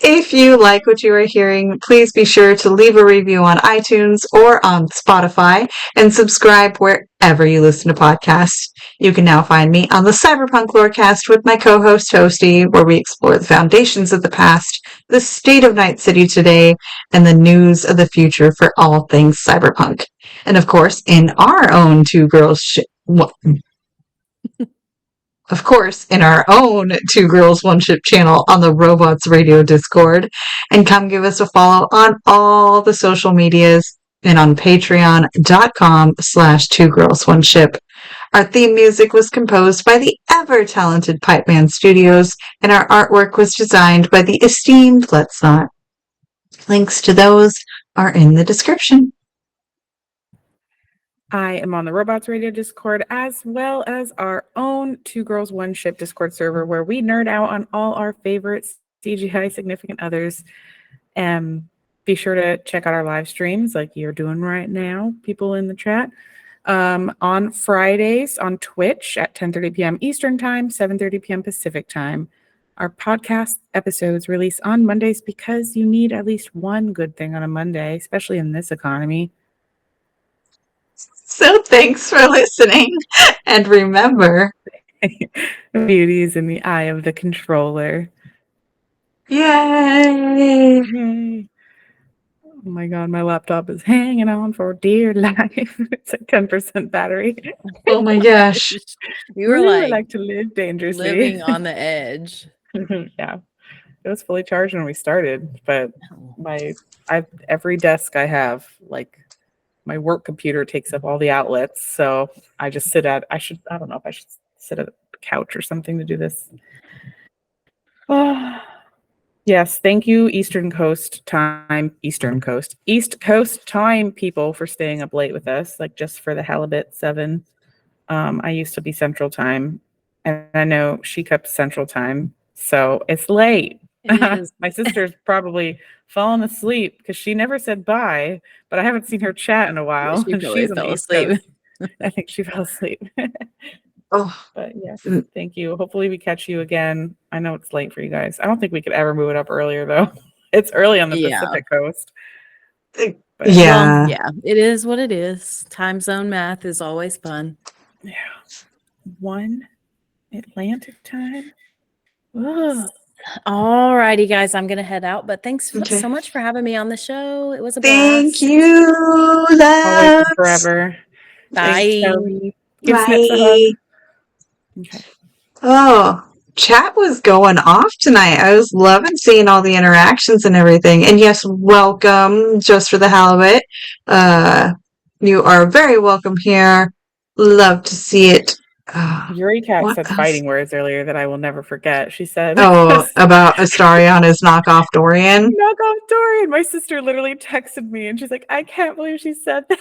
If you like what you are hearing, please be sure to leave a review on iTunes or on Spotify and subscribe wherever you listen to podcasts. You can now find me on the Cyberpunk Lorecast with my co-host Toasty, where we explore the foundations of the past, the state of Night City today, and the news of the future for all things cyberpunk. And of course, in our own 2 Girls Of course, in our own 2 Girls, 1 Ship channel on the Robots Radio Discord. And come give us a follow on all the social medias and on patreon.com/2Girls1Ship. Our theme music was composed by the ever-talented Pipeman Studios, and our artwork was designed by the esteemed Let's Not. Links to those are in the description. I am on the Robots Radio Discord, as well as our own 2 Girls, 1 Ship Discord server, where we nerd out on all our favorite CGI significant others. Be sure to check out our live streams like you're doing right now, people in the chat. On Fridays on Twitch at 10:30 p.m. Eastern Time, 7:30 p.m. Pacific Time. Our podcast episodes release on Mondays because you need at least one good thing on a Monday, especially in this economy. So thanks for listening. And remember, Beauty is in the eye of the controller. yay! Yay. Oh my god, my laptop is hanging on for dear life. It's at 10% battery. Oh my gosh. You were Woo, I like like to live dangerously. living on the edge. Yeah. It was fully charged when we started, but every desk I have, like my work computer takes up all the outlets. So I just I don't know if I should sit at a couch or something to do this. Yes, thank you, East Coast time people for staying up late with us, like just for the halibut 7. I used to be Central Time, and I know she kept Central Time, so it's late. It is. My sister's probably fallen asleep because she never said bye, but I haven't seen her chat in a while. She And probably she's on the fell East asleep. Coast. I think she fell asleep. Oh, But yes, thank you. Hopefully we catch you again. I know it's late for you guys. I don't think we could ever move it up earlier though. It's early on the Yeah. Pacific Coast. But, yeah. Well, yeah, it is what it is. Time zone math is always fun. Yeah. 1 Atlantic time. Ugh. All righty, guys, I'm gonna head out. But thanks Okay. so much for having me on the show. It was a Thank blast. you, Always love. and forever. Bye. Thanks, Shelby. Give Snips a hug. Bye. Okay. Oh, chat was going off tonight. I was loving seeing all the interactions and everything. And yes, welcome just for the halibut. You are very welcome here. Love to see it. Yuri Cat What said else? fighting words earlier that I will never forget. She said, Oh, about Astarion as knockoff Dorian. knockoff Dorian. My sister literally texted me and she's like, I can't believe she said that.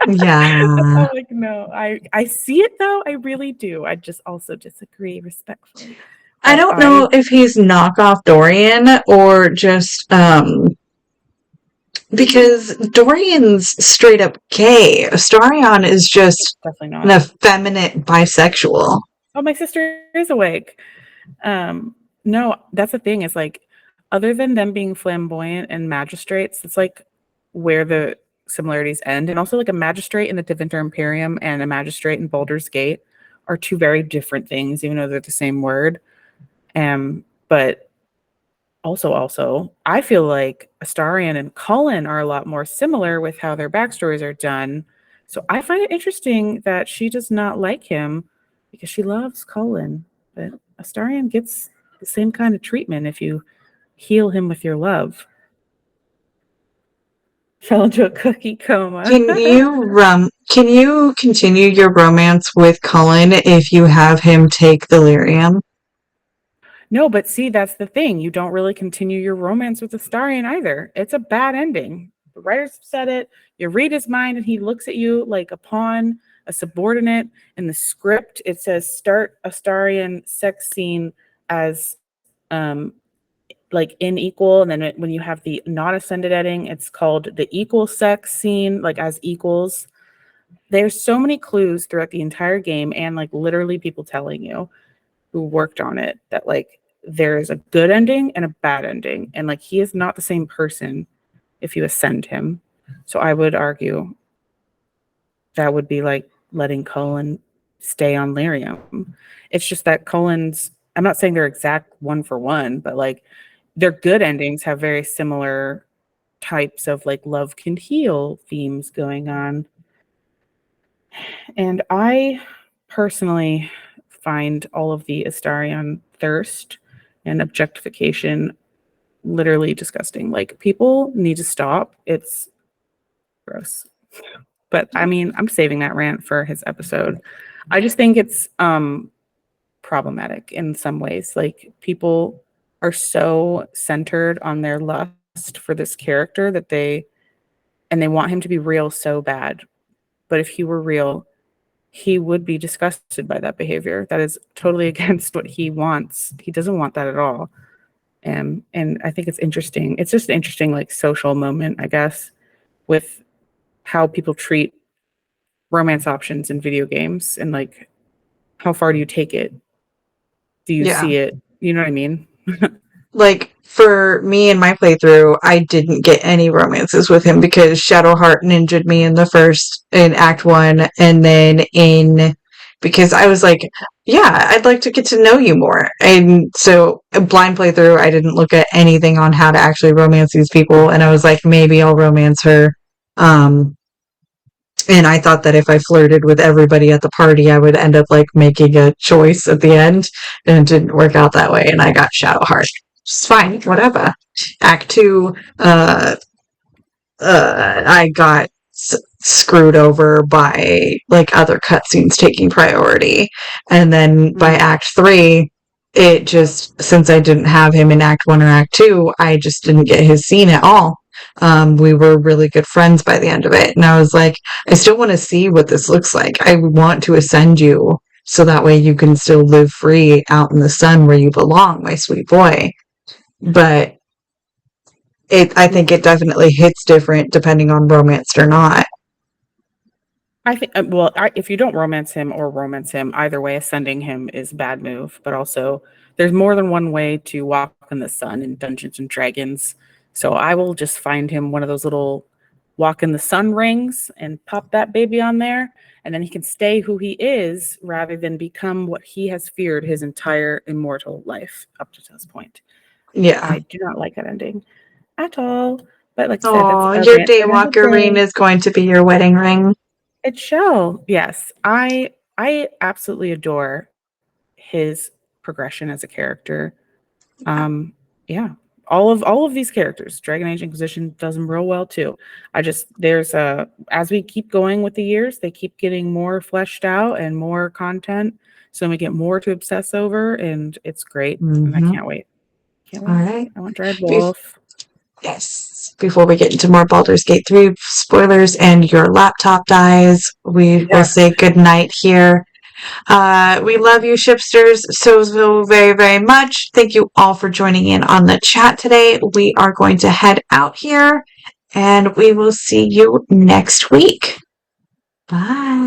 Yeah. I'm like, no, I see it though. I really do. I just also disagree respectfully. I don't know if he's knockoff Dorian or just because Dorian's straight up gay. Astarion is just Definitely an not. effeminate bisexual. Oh, my sister is awake. No, that's the thing is like, other than them being flamboyant and magistrates, it's like where the similarities end. And also like a magistrate in the Tevinter Imperium and a magistrate in Baldur's Gate are two very different things, even though they're the same word. But also, I feel like Astarion and Cullen are a lot more similar with how their backstories are done. So I find it interesting that she does not like him because she loves Cullen. But Astarion gets the same kind of treatment if you heal him with your love. Fell into a cookie coma. Can you continue your romance with Cullen if you have him take the lyrium? No, but see, that's the thing. You don't really continue your romance with Astarion either. It's a bad ending. The writers said it. You read his mind and he looks at you like a pawn, a subordinate. In the script, it says start Astarion sex scene as like in equal, and then when you have the not ascended ending, it's called the equal sex scene, like as equals. There's so many clues throughout the entire game, and like literally people telling you who worked on it that like there's a good ending and a bad ending, and like he is not the same person if you ascend him. So I would argue that would be like letting Cullen stay on lyrium. It's just that Cullen's, I'm not saying they're exact one for one, but like their good endings have very similar types of like love can heal themes going on. And I personally find all of the Astarion thirst and objectification literally disgusting. Like people need to stop. It's gross. But I mean, I'm saving that rant for his episode. I just think it's problematic in some ways. Like people are so centered on their lust for this character that they want him to be real so bad. But if he were real, he would be disgusted by that behavior. That is totally against what he wants. He doesn't want that at all. And I think it's interesting. It's just an interesting like social moment, I guess, with how people treat romance options in video games, and like, how far do you take it? Do you Yeah. see it? You know what I mean? Like, for me in my playthrough, I didn't get any romances with him because Shadowheart ninja'd me in Act 1, and then because I was like, yeah, I'd like to get to know you more. And so, a blind playthrough, I didn't look at anything on how to actually romance these people, and I was like, maybe I'll romance her. And I thought that if I flirted with everybody at the party, I would end up like making a choice at the end, and it didn't work out that way, and I got Shadowheart. It's fine, whatever. Act 2, I got screwed over by like other cutscenes taking priority, and then by Act 3, it just, since I didn't have him in Act 1 or Act 2, I just didn't get his scene at all. We were really good friends by the end of it, and I was like, I still want to see what this looks like. I want to ascend you so that way you can still live free out in the sun where you belong, my sweet boy. But I think it definitely hits different depending on romanced or not. I think, if you don't romance him or romance him, either way, ascending him is a bad move. But also, there's more than one way to walk in the sun in Dungeons and Dragons. So I will just find him one of those little walk in the sun rings and pop that baby on there. And then he can stay who he is rather than become what he has feared his entire immortal life up to this point. Yeah. I do not like that ending at all. But like I Oh, said, your Daywalker ring is going to be your wedding ring. It shall. Yes. I absolutely adore his progression as a character. Yeah. All of these characters, Dragon Age Inquisition does them real well too. As we keep going with the years, they keep getting more fleshed out and more content. So we get more to obsess over, and it's great. And I can't wait. All right. I want Dreadwolf. Yes. Before we get into more Baldur's Gate 3 spoilers and your laptop dies, we will say goodnight here. We love you, shipsters, so very, very much. Thank you all for joining in on the chat today. We are going to head out here, and we will see you next week. Bye.